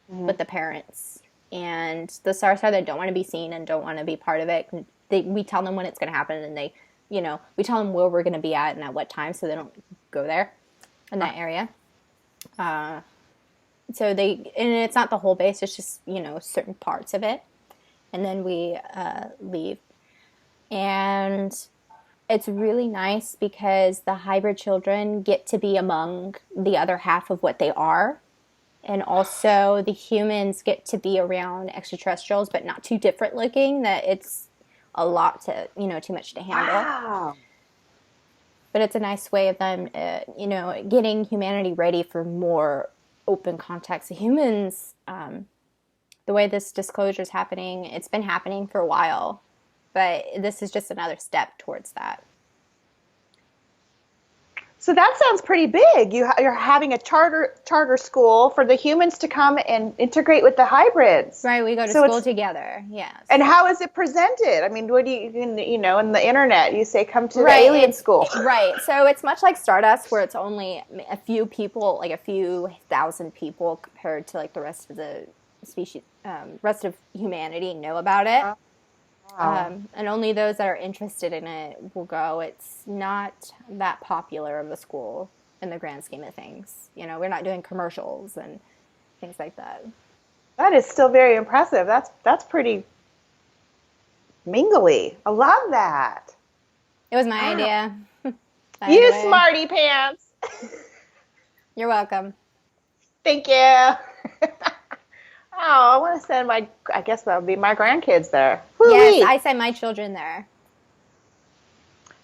with the parents and the Sarsar that don't want to be seen and don't want to be part of it. We tell them when it's going to happen, and we tell them where we're going to be at and at what time, so they don't go there. In that area. And it's not the whole base, it's just, certain parts of it. And then we leave. And it's really nice because the hybrid children get to be among the other half of what they are. And also the humans get to be around extraterrestrials, but not too different looking, that it's a lot to, too much to handle. wow. But it's a nice way of them, getting humanity ready for more open contacts. Humans, the way this disclosure is happening, it's been happening for a while, but this is just another step towards that. So that sounds pretty big. You're having a charter school for the humans to come and integrate with the hybrids. Right, we go to school together, yes. And how is it presented? I mean, what do in the internet, you say come to the alien school. Right, so it's much like Stardust where it's only a few people, like a few thousand people compared to like the rest of the species, rest of humanity know about it. Wow. And only those that are interested in it will go. It's not that popular of a school in the grand scheme of things. We're not doing commercials and things like that. That is still very impressive. That's pretty mingly. I love that. It was my idea. You smarty pants. You're welcome. Thank you. Oh, I want to send I guess that would be my grandkids there. Woo-wee. Yes, I send my children there.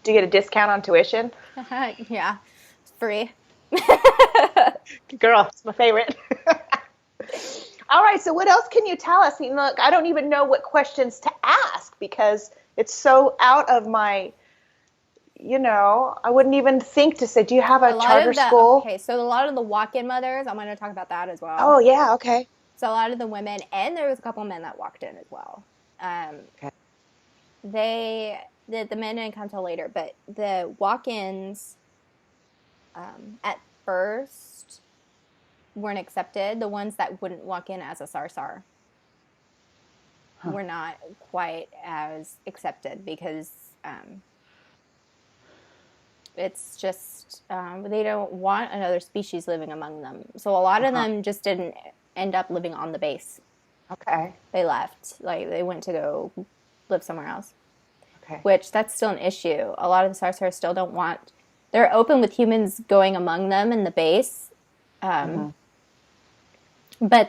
Do you get a discount on tuition? Yeah, it's free. Girl, it's my favorite. All right, so what else can you tell us? Look, I don't even know what questions to ask because it's so out of my I wouldn't even think to say, do you have a charter school? Okay, so a lot of the walk-in mothers, I'm going to talk about that as well. Oh, yeah, okay. So a lot of the women, and there was a couple men that walked in as well. Okay. The men didn't come till later, but the walk-ins at first weren't accepted. The ones that wouldn't walk in as a Sarsar were not quite as accepted because it's just they don't want another species living among them. So a lot of them just didn't end up living on the base. Okay. They left. Like they went to go live somewhere else. Okay. Which that's still an issue. A lot of the Sarsars still don't want. They're open with humans going among them in the base, but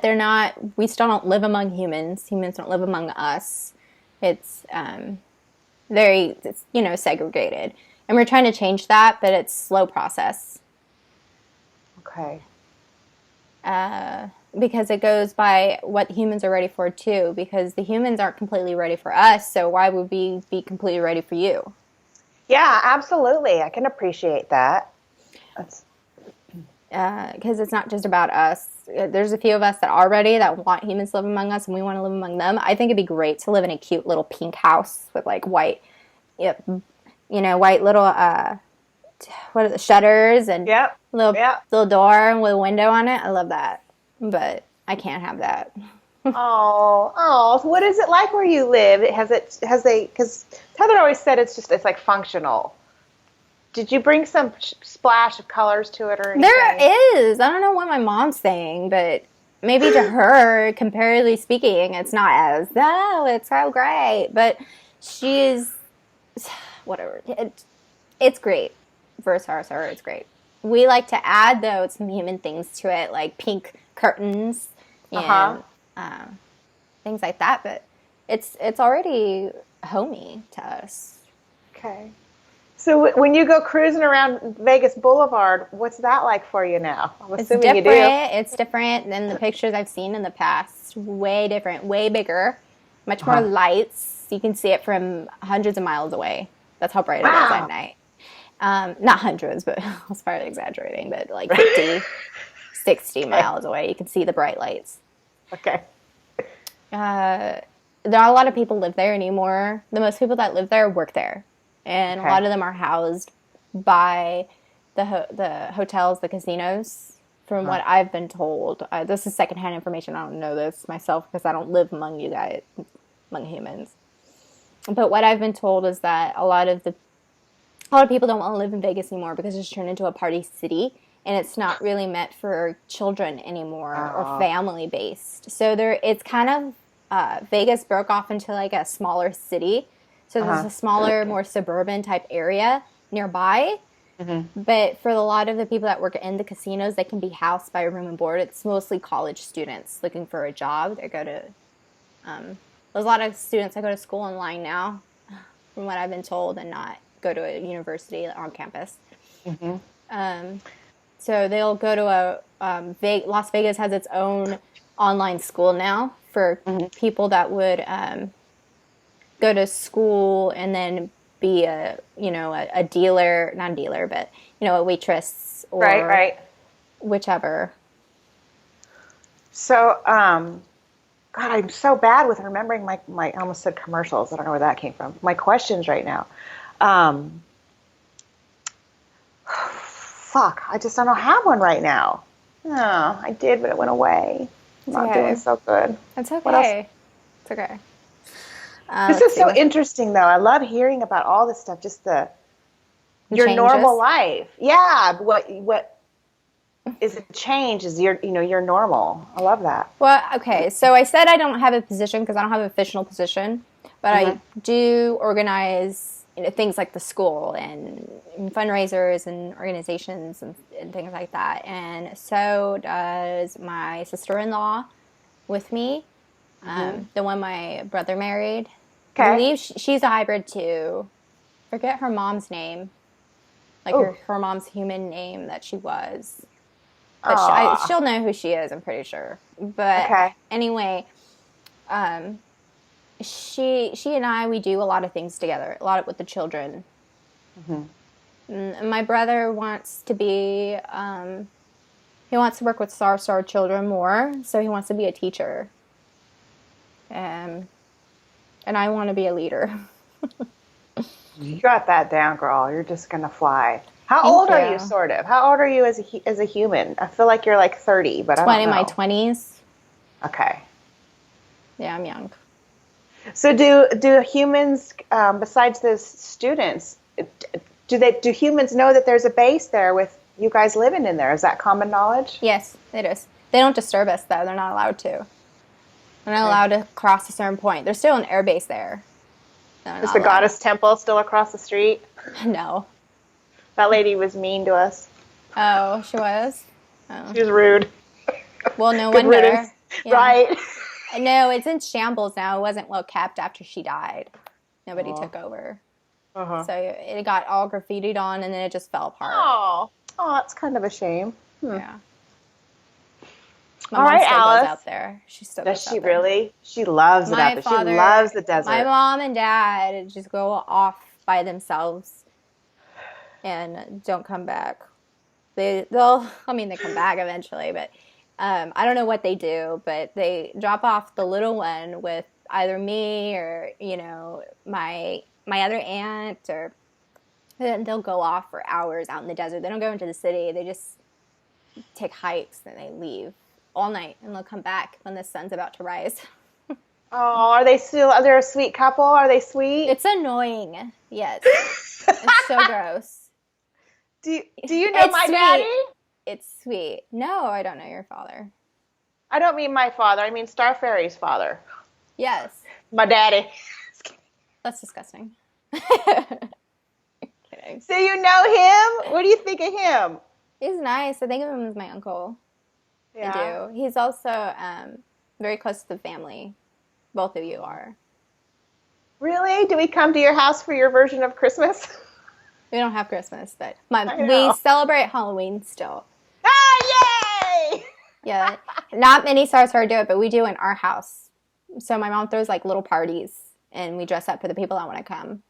they're not. We still don't live among humans. Humans don't live among us. It's very segregated, and we're trying to change that, but it's a slow process. Okay. Because it goes by what humans are ready for too, because the humans aren't completely ready for us, so why would we be completely ready for you? Yeah, absolutely. I can appreciate that. Because it's not just about us. There's a few of us that are ready that want humans to live among us, and we want to live among them. I think it'd be great to live in a cute little pink house with like white, white little what are the shutters and little door with a window on it. I love that, but I can't have that. So what is it like where you live? Because Heather always said it's like functional. Did you bring some splash of colors to it or anything? There is. I don't know what my mom's saying, but maybe to her, comparatively speaking, it's not as, it's so great. But she's, whatever. It's great for Sarsahr. It's great. We like to add, though, some human things to it, like pink curtains and things like that. But it's already homey to us. Okay. So when you go cruising around Vegas Boulevard, what's that like for you now? I'm assuming you do. It's different than the pictures I've seen in the past. Way different, way bigger, much more lights. You can see it from hundreds of miles away. That's how bright it is at night. Not hundreds, but I was probably exaggerating, but like 50, 60 miles away, you can see the bright lights. Okay. Not a lot of people live there anymore. The most people that live there work there. And a lot of them are housed by the hotels, the casinos, from what I've been told. This is secondhand information. I don't know this myself because I don't live among you guys, among humans. But what I've been told is that a lot of people don't want to live in Vegas anymore because it's turned into a party city, and it's not really meant for children anymore or family based. So it's kind of Vegas broke off into like a smaller city. So there's a smaller, more suburban type area nearby. But for a lot of the people that work in the casinos, they can be housed by a room and board. It's mostly college students looking for a job. They go to there's a lot of students that go to school online now, from what I've been told, and not go to a university on campus. So they'll go to Las Vegas has its own online school now for people that would go to school and then be a dealer, not a dealer, but a waitress or whichever. So, God, I'm so bad with remembering my I almost said commercials. I don't know where that came from. My questions right now. Fuck, I just don't have one right now. Oh, I did, but it went away. I'm not doing so good. It's okay. It's okay. This is so interesting, though. I love hearing about all this stuff. Just your changes. Normal life. Yeah. What is a change? Is your normal. I love that. Well, okay. So I said I don't have a position because I don't have an official position, but I do organize things like the school and fundraisers and organizations and things like that. And so does my sister-in-law with me, the one my brother married. Okay. I believe she's a hybrid too. Forget her mom's name. Like her mom's human name that she was. But she'll know who she is, I'm pretty sure. But anyway, she and I, we do a lot of things together. A lot with the children. My brother wants to be, he wants to work with Sarsahr children more, so he wants to be a teacher. Um, and I want to be a leader. You got that down, girl. You're just gonna fly. How Thank old are you, you. sort of? How old are you as a human? I feel like you're like 30, but I don't My know. 20s. Okay. Yeah, I'm young. So do humans, besides the students, do humans know that there's a base there with you guys living in there? Is that common knowledge? Yes, it is. They don't disturb us, though. They're not allowed to. They're not Okay. allowed to cross a certain point. There's still an air base there. They're Is not the allowed. goddess temple still across the street? No. That lady was mean to us. Oh, she was? Oh. She was rude. Well, no Good riddance. wonder. Yeah. Right. No, it's in shambles now. It wasn't well kept after she died. Nobody Oh. took over. Uh-huh. So it got all graffitied on and then it just fell apart. Oh. Oh, that's kind of a shame. Yeah. My All mom right, still goes Alice. out there. She still Does goes she out there. really? She loves it out My there. She father, loves the my desert. mom and dad just go off by themselves and don't come back. I mean, they come back eventually, but I don't know what they do, but they drop off the little one with either me or, my other aunt, or then they'll go off for hours out in the desert. They don't go into the city. They just take hikes and they leave all night and they'll come back when the sun's about to rise. Oh, are they a sweet couple? Are they sweet? It's annoying. Yes. It's so gross. Do you know It's my sweet. daddy? It's sweet. No, I don't know your father. I don't mean my father. I mean Starfairy's father. Yes. My daddy. That's disgusting. Kidding. So you know him? What do you think of him? He's nice. I think of him as my uncle. I Yeah. do. He's also very close to the family. Both of you are. Really? Do we come to your house for your version of Christmas? We don't have Christmas, but I we know. celebrate Halloween still. Ah, yay! Yeah, not many Sarsahr do it, but we do in our house. So my mom throws like little parties, and we dress up for the people that want to come.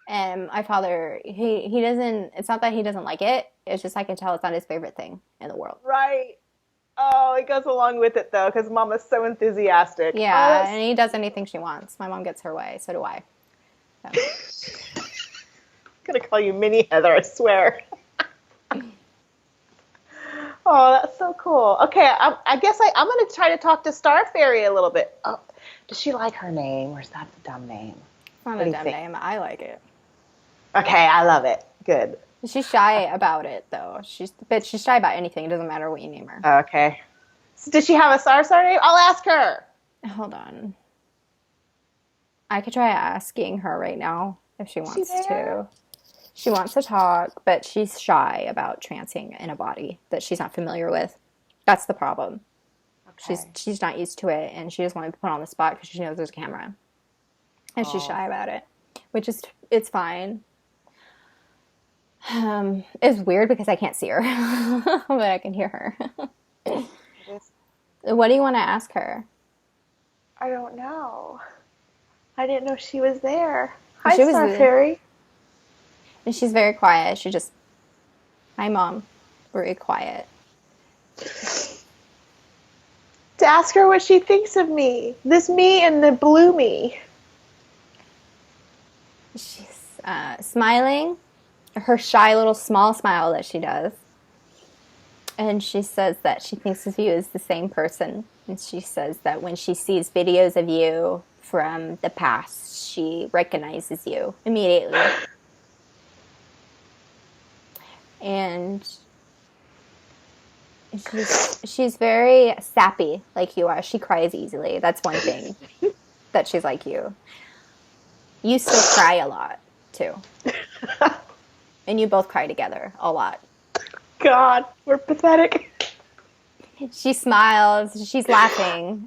And my father, he doesn't. It's not that he doesn't like it. It's just I can tell it's not his favorite thing in the world. Right. Oh, he goes along with it though, because Mama's so enthusiastic. Oh, Yeah, and he does anything she wants. My mom gets her way. So do I. So. I'm gonna call you Mini Heather, I swear. Oh, that's so cool. Okay, I guess I'm going to try to talk to Starfairy a little bit. Oh, does she like her name, or is that a dumb name? It's not What do a you dumb think? name. I like it. Okay, I love it. Good. She's shy about it though. But she's shy about anything. It doesn't matter what you name her. Okay. So does she have a Sarsahr name? I'll ask her. Hold on. I could try asking her right now if she Is she wants there? to. She wants to talk, but she's shy about trancing in a body that she's not familiar with. That's the problem. Okay. She's not used to it, and she doesn't want to be put on the spot because she knows there's a camera, and she's Oh. shy about it, which is it's fine. It's weird because I can't see her, but I can hear her. What do you want to ask her? I don't know. I didn't know she was there. Hi, She was Starfairy. And she's very quiet. Hi, Mom. Very quiet. To ask her what she thinks of me. This me and the blue me. She's smiling, her shy little small smile that she does. And she says that she thinks of you as the same person. And she says that when she sees videos of you from the past, she recognizes you immediately. And she's very sappy like you are. She cries easily. That's one thing that she's like you. You still cry a lot, too. And you both cry together a lot. God, we're pathetic. She smiles. She's laughing.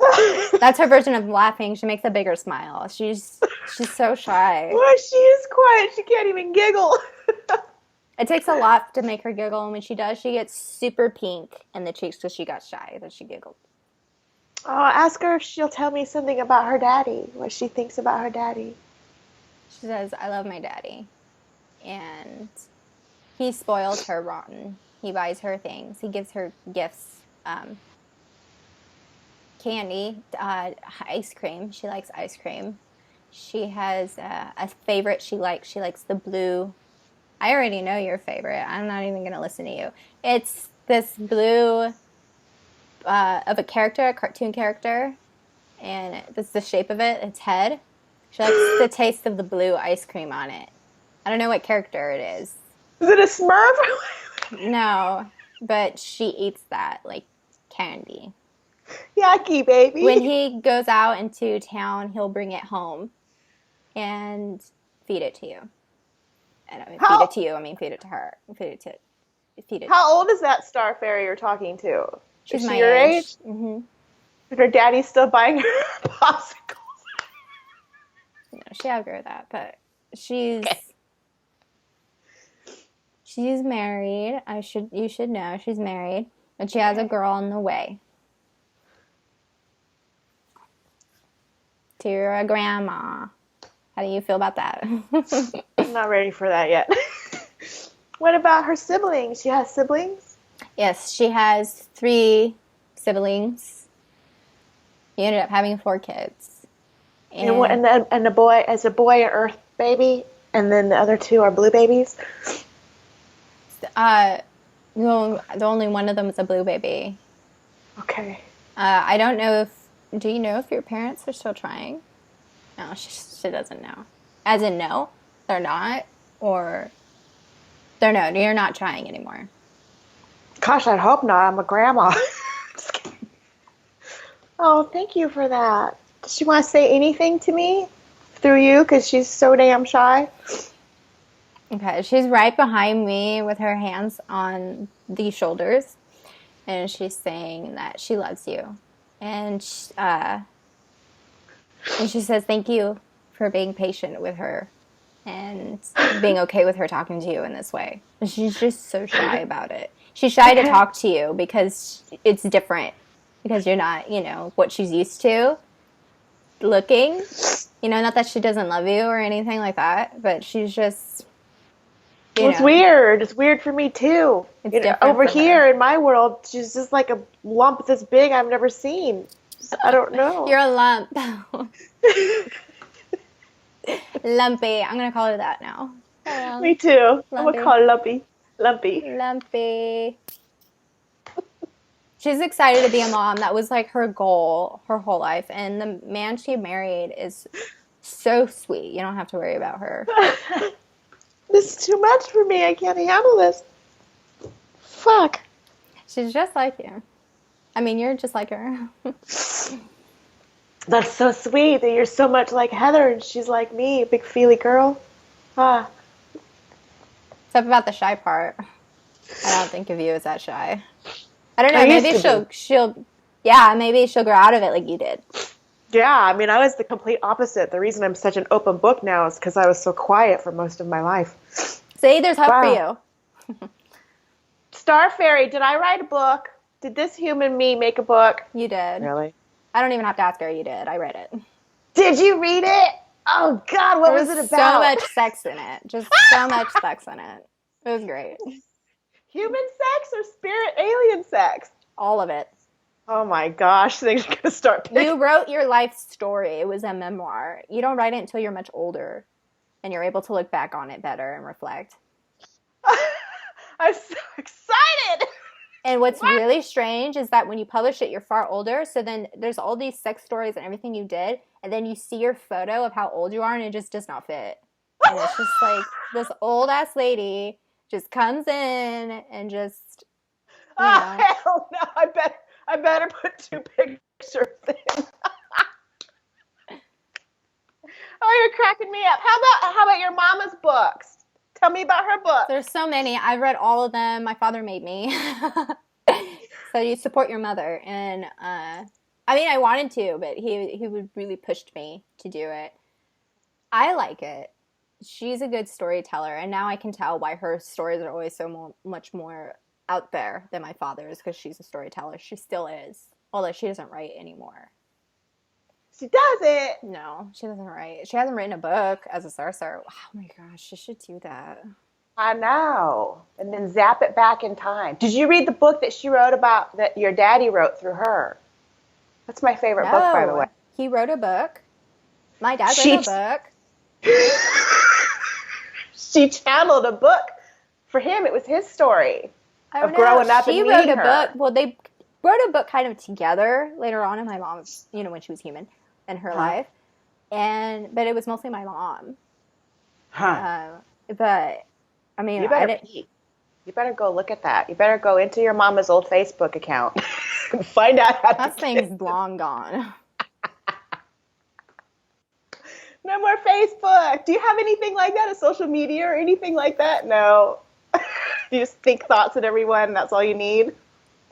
That's her version of laughing. She makes a bigger smile. She's so shy. Well, she is quiet. She can't even giggle. It takes a lot to make her giggle, and when she does, she gets super pink in the cheeks because she got shy that she giggled. Oh, ask her if she'll tell me something about her daddy. What she thinks about her daddy. She says, "I love my daddy." and he spoils her rotten. He buys her things. He gives her gifts, candy, ice cream. She likes ice cream. She has a favorite she likes. She likes the blue. I already know your favorite. I'm not even going to listen to you. It's this blue of a character, a cartoon character, and it's the shape of it, its head. She likes the taste of the blue ice cream on it. I don't know what character it is. Is it a Smurf? No, but she eats that like candy. Yucky, baby. When he goes out into town, he'll bring it home and feed it to you. And I mean, feed it to you. I mean, feed it to her. Feed it. How old is that Starfairy you're talking to? She's is my she your age? Mm-hmm. And her daddy's still buying her popsicles. No, she outgrew that, but she's married. You should know she's married, and she has a girl on the way. To a grandma. How do you feel about that? I'm not ready for that yet. What about her siblings? She has siblings? Yes, she has 3 siblings. He ended up having 4 kids. And the boy, as a boy, an Earth baby, and then the other 2 are blue babies. No, the only one of them is a blue baby. Okay. I don't know if. Do you know if your parents are still trying? No, she doesn't know. As in, no, they're not, or you're not trying anymore. Gosh, I'd hope not. I'm a grandma. Just kidding. Oh, thank you for that. Does she want to say anything to me through you? Because she's so damn shy. Okay, she's right behind me with her hands on the shoulders, and she's saying that she loves you, and she says thank you for being patient with her and being okay with her talking to you in this way. She's just so shy about it. She's shy to talk to you because it's different, because you're not, what she's used to looking. Not that she doesn't love you or anything like that, but she's just, It's weird. It's weird for me too. It's different over for here her. in my world, she's just like a lump this big I've never seen. I don't know. You're a lump. Lumpy. I'm going to call her that now. Me too. Lumpy. I'm going to call her Lumpy. Lumpy. Lumpy. She's excited to be a mom. That was like her goal her whole life. And the man she married is so sweet. You don't have to worry about her. This is too much for me. I can't handle this. Fuck. She's just like you. I mean, you're just like her. That's so sweet that you're so much like Heather and she's like me, big feely girl. Except about the shy part. I don't think of you as that shy. I don't know. Maybe maybe she'll grow out of it like you did. Yeah, I mean, I was the complete opposite. The reason I'm such an open book now is because I was so quiet for most of my life. See, there's hope for you. Starfairy, did I write a book? Did this human me make a book? You did. Really? I don't even have to ask her. You did. I read it. Did you read it? Oh, God, what was it about? So much sex in it. Just so much sex in it. It was great. Human sex or spirit alien sex? All of it. Oh, my gosh. Things are going to start picking. You wrote your life story. It was a memoir. You don't write it until you're much older, and you're able to look back on it better and reflect. I'm so excited! And what's really strange is that when you publish it, you're far older. So then there's all these sex stories and everything you did. And then you see your photo of how old you are and it just does not fit. And it's just like this old ass lady just comes in and just, hell no. I better put 2 pictures in. Oh, you're cracking me up. How about your mama's books? Tell me about her book. There's so many. I've read all of them. My father made me. So you support your mother. And, I wanted to, but he would really pushed me to do it. I like it. She's a good storyteller. And now I can tell why her stories are always so much more out there than my father's, because she's a storyteller. She still is. Although she doesn't write anymore. She doesn't. No, she doesn't write. She hasn't written a book as a Sarsahr. Oh my gosh, she should do that. I know. And then zap it back in time. Did you read the book that she wrote about that your daddy wrote through her? That's my favorite book, by the way. No, he wrote a book. My dad She wrote a book. she channeled a book for him. It was his story I of don't know. growing up She and wrote meeting a her. book. Well, they wrote a book kind of together later on in my mom's, when she was human in her life. But it was mostly my mom. But I mean, You better peek. You better go look at that. You better go into your mama's old Facebook account and find out how that thing's long gone. No more Facebook. Do you have anything like that, a social media or anything like that? No. You just think thoughts at everyone. That's all you need.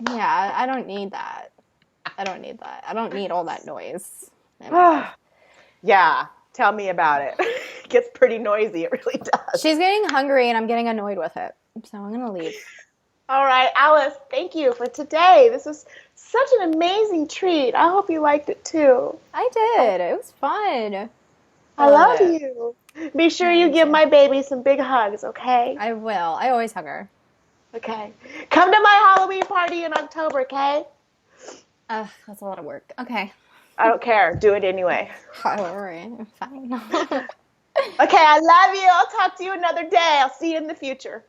Yeah, I don't need that. I don't need that. I don't need all that noise. Yeah, tell me about it. It gets pretty noisy. It really does. She's getting hungry and I'm getting annoyed with it. So I'm going to leave. All right, Alice, thank you for today. This was such an amazing treat. I hope you liked it too. I did. It was fun. I love you. Be sure you give my baby some big hugs, okay? I will. I always hug her. Okay. Come to my Halloween party in October, okay? That's a lot of work. Okay. I don't care. Do it anyway. Don't worry. I'm fine. Okay, I love you. I'll talk to you another day. I'll see you in the future.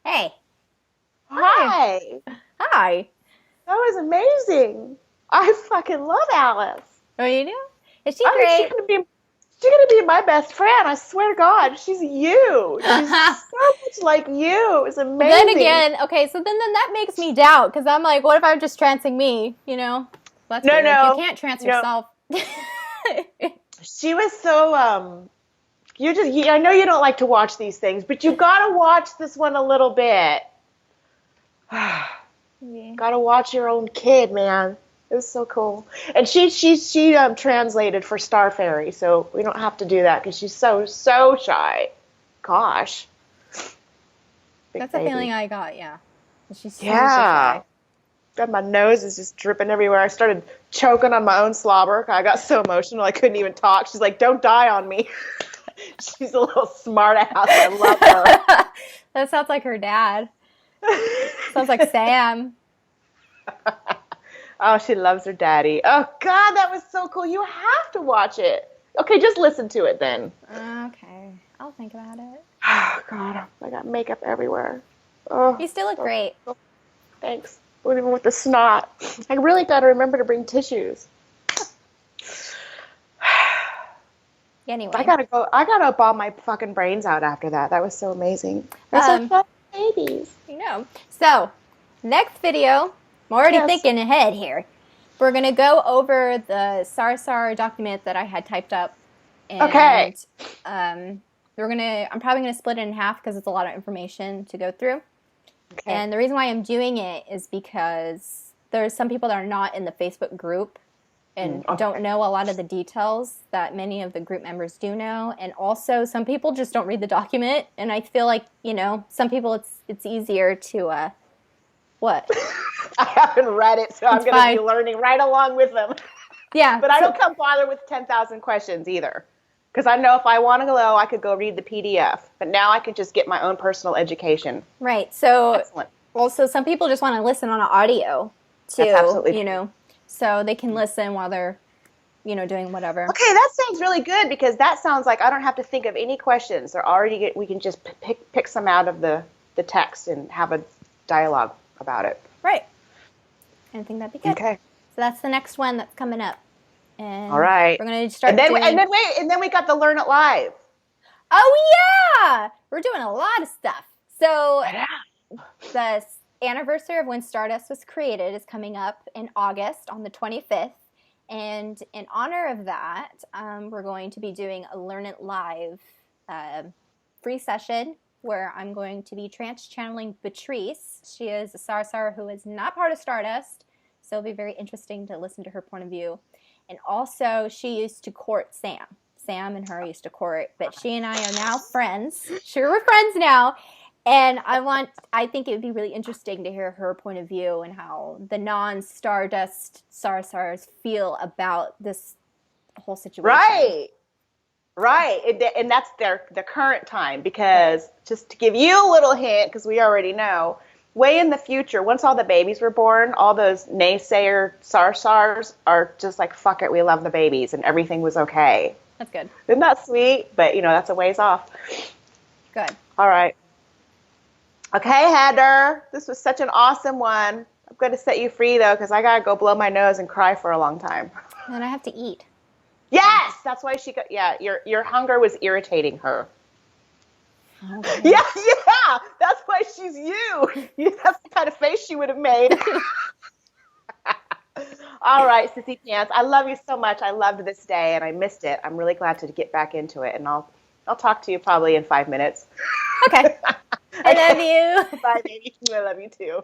Hey. Hi. Hi. That was amazing. I fucking love Alice. Oh, you do? Is she great? She's gonna be my best friend. I swear to God, she's you. She's so much like you. It's amazing. But then again, okay, so then that makes me doubt because I'm like, what if I'm just trancing me? That's weird. You can't trance yourself. She was so I know you don't like to watch these things, but you gotta watch this one a little bit. Yeah. Gotta watch your own kid, man. It was so cool. And she translated for Starfairy, so we don't have to do that because she's so shy. Gosh. That's a feeling I got, yeah. She's so shy. God, my nose is just dripping everywhere. I started choking on my own slobber. I got so emotional I couldn't even talk. She's like, "Don't die on me." She's a little smart ass. I love her. That sounds like her dad. Sounds like Sam. Oh, she loves her daddy. Oh, God, that was so cool. You have to watch it. Okay, just listen to it then. Okay. I'll think about it. Oh, God, I got makeup everywhere. Oh, you still look great. Thanks. Even with the snot. I really got to remember to bring tissues. Anyway. I gotta ball my fucking brains out after that. That was so amazing. They're so fun babies. So, next video, I'm already thinking ahead here. We're going to go over the Sarsahr document that I had typed up. And, okay. I'm probably going to split it in half because it's a lot of information to go through. Okay. And the reason why I'm doing it is because there's some people that are not in the Facebook group and don't know a lot of the details that many of the group members do know. And also, some people just don't read the document. And I feel like, some people it's easier to, what? I haven't read it, so I'm going to be learning right along with them. Yeah. But I don't come bother with 10,000 questions either. Because I know if I want to go, I could go read the PDF. But now I can just get my own personal education. Right. So, excellent. Also, some people just want to listen on an audio, too. That's absolutely true. So they can listen while they're, doing whatever. Okay, that sounds really good because that sounds like I don't have to think of any questions. We can just pick some out of the text and have a dialogue about it. Right. I think that'd be good. Okay. So that's the next one that's coming up. And all right. We're going to start and then we got the Learn It Live. Oh, yeah! We're doing a lot of stuff. So the anniversary of when Stardust was created is coming up in August on the 25th. And in honor of that, we're going to be doing a Learn It Live free session where I'm going to be trance channeling Patrice. She is a Sarsahr who is not part of Stardust, so it'll be very interesting to listen to her point of view. And also, she used to court Sam. Sam and her used to court, but she and I are now friends. Sure, we're friends now. And I think it would be really interesting to hear her point of view and how the non-Stardust Sarsars feel about this whole situation. Right. And that's the current time, because just to give you a little hint, because we already know, way in the future, once all the babies were born, all those naysayer Sarsars are just like, fuck it, we love the babies, and everything was okay. That's good. Isn't that sweet? But, that's a ways off. Good. All right. Okay, Heather, this was such an awesome one. I'm going to set you free, though, because I got to go blow my nose and cry for a long time. And then I have to eat. Yes, that's why your hunger was irritating her. Okay. Yeah, that's why she's you. That's the kind of face she would have made. All right, Sissy Pants, I love you so much. I loved this day, and I missed it. I'm really glad to get back into it, and I'll talk to you probably in 5 minutes. Okay. I love you. Bye, baby. I love you too.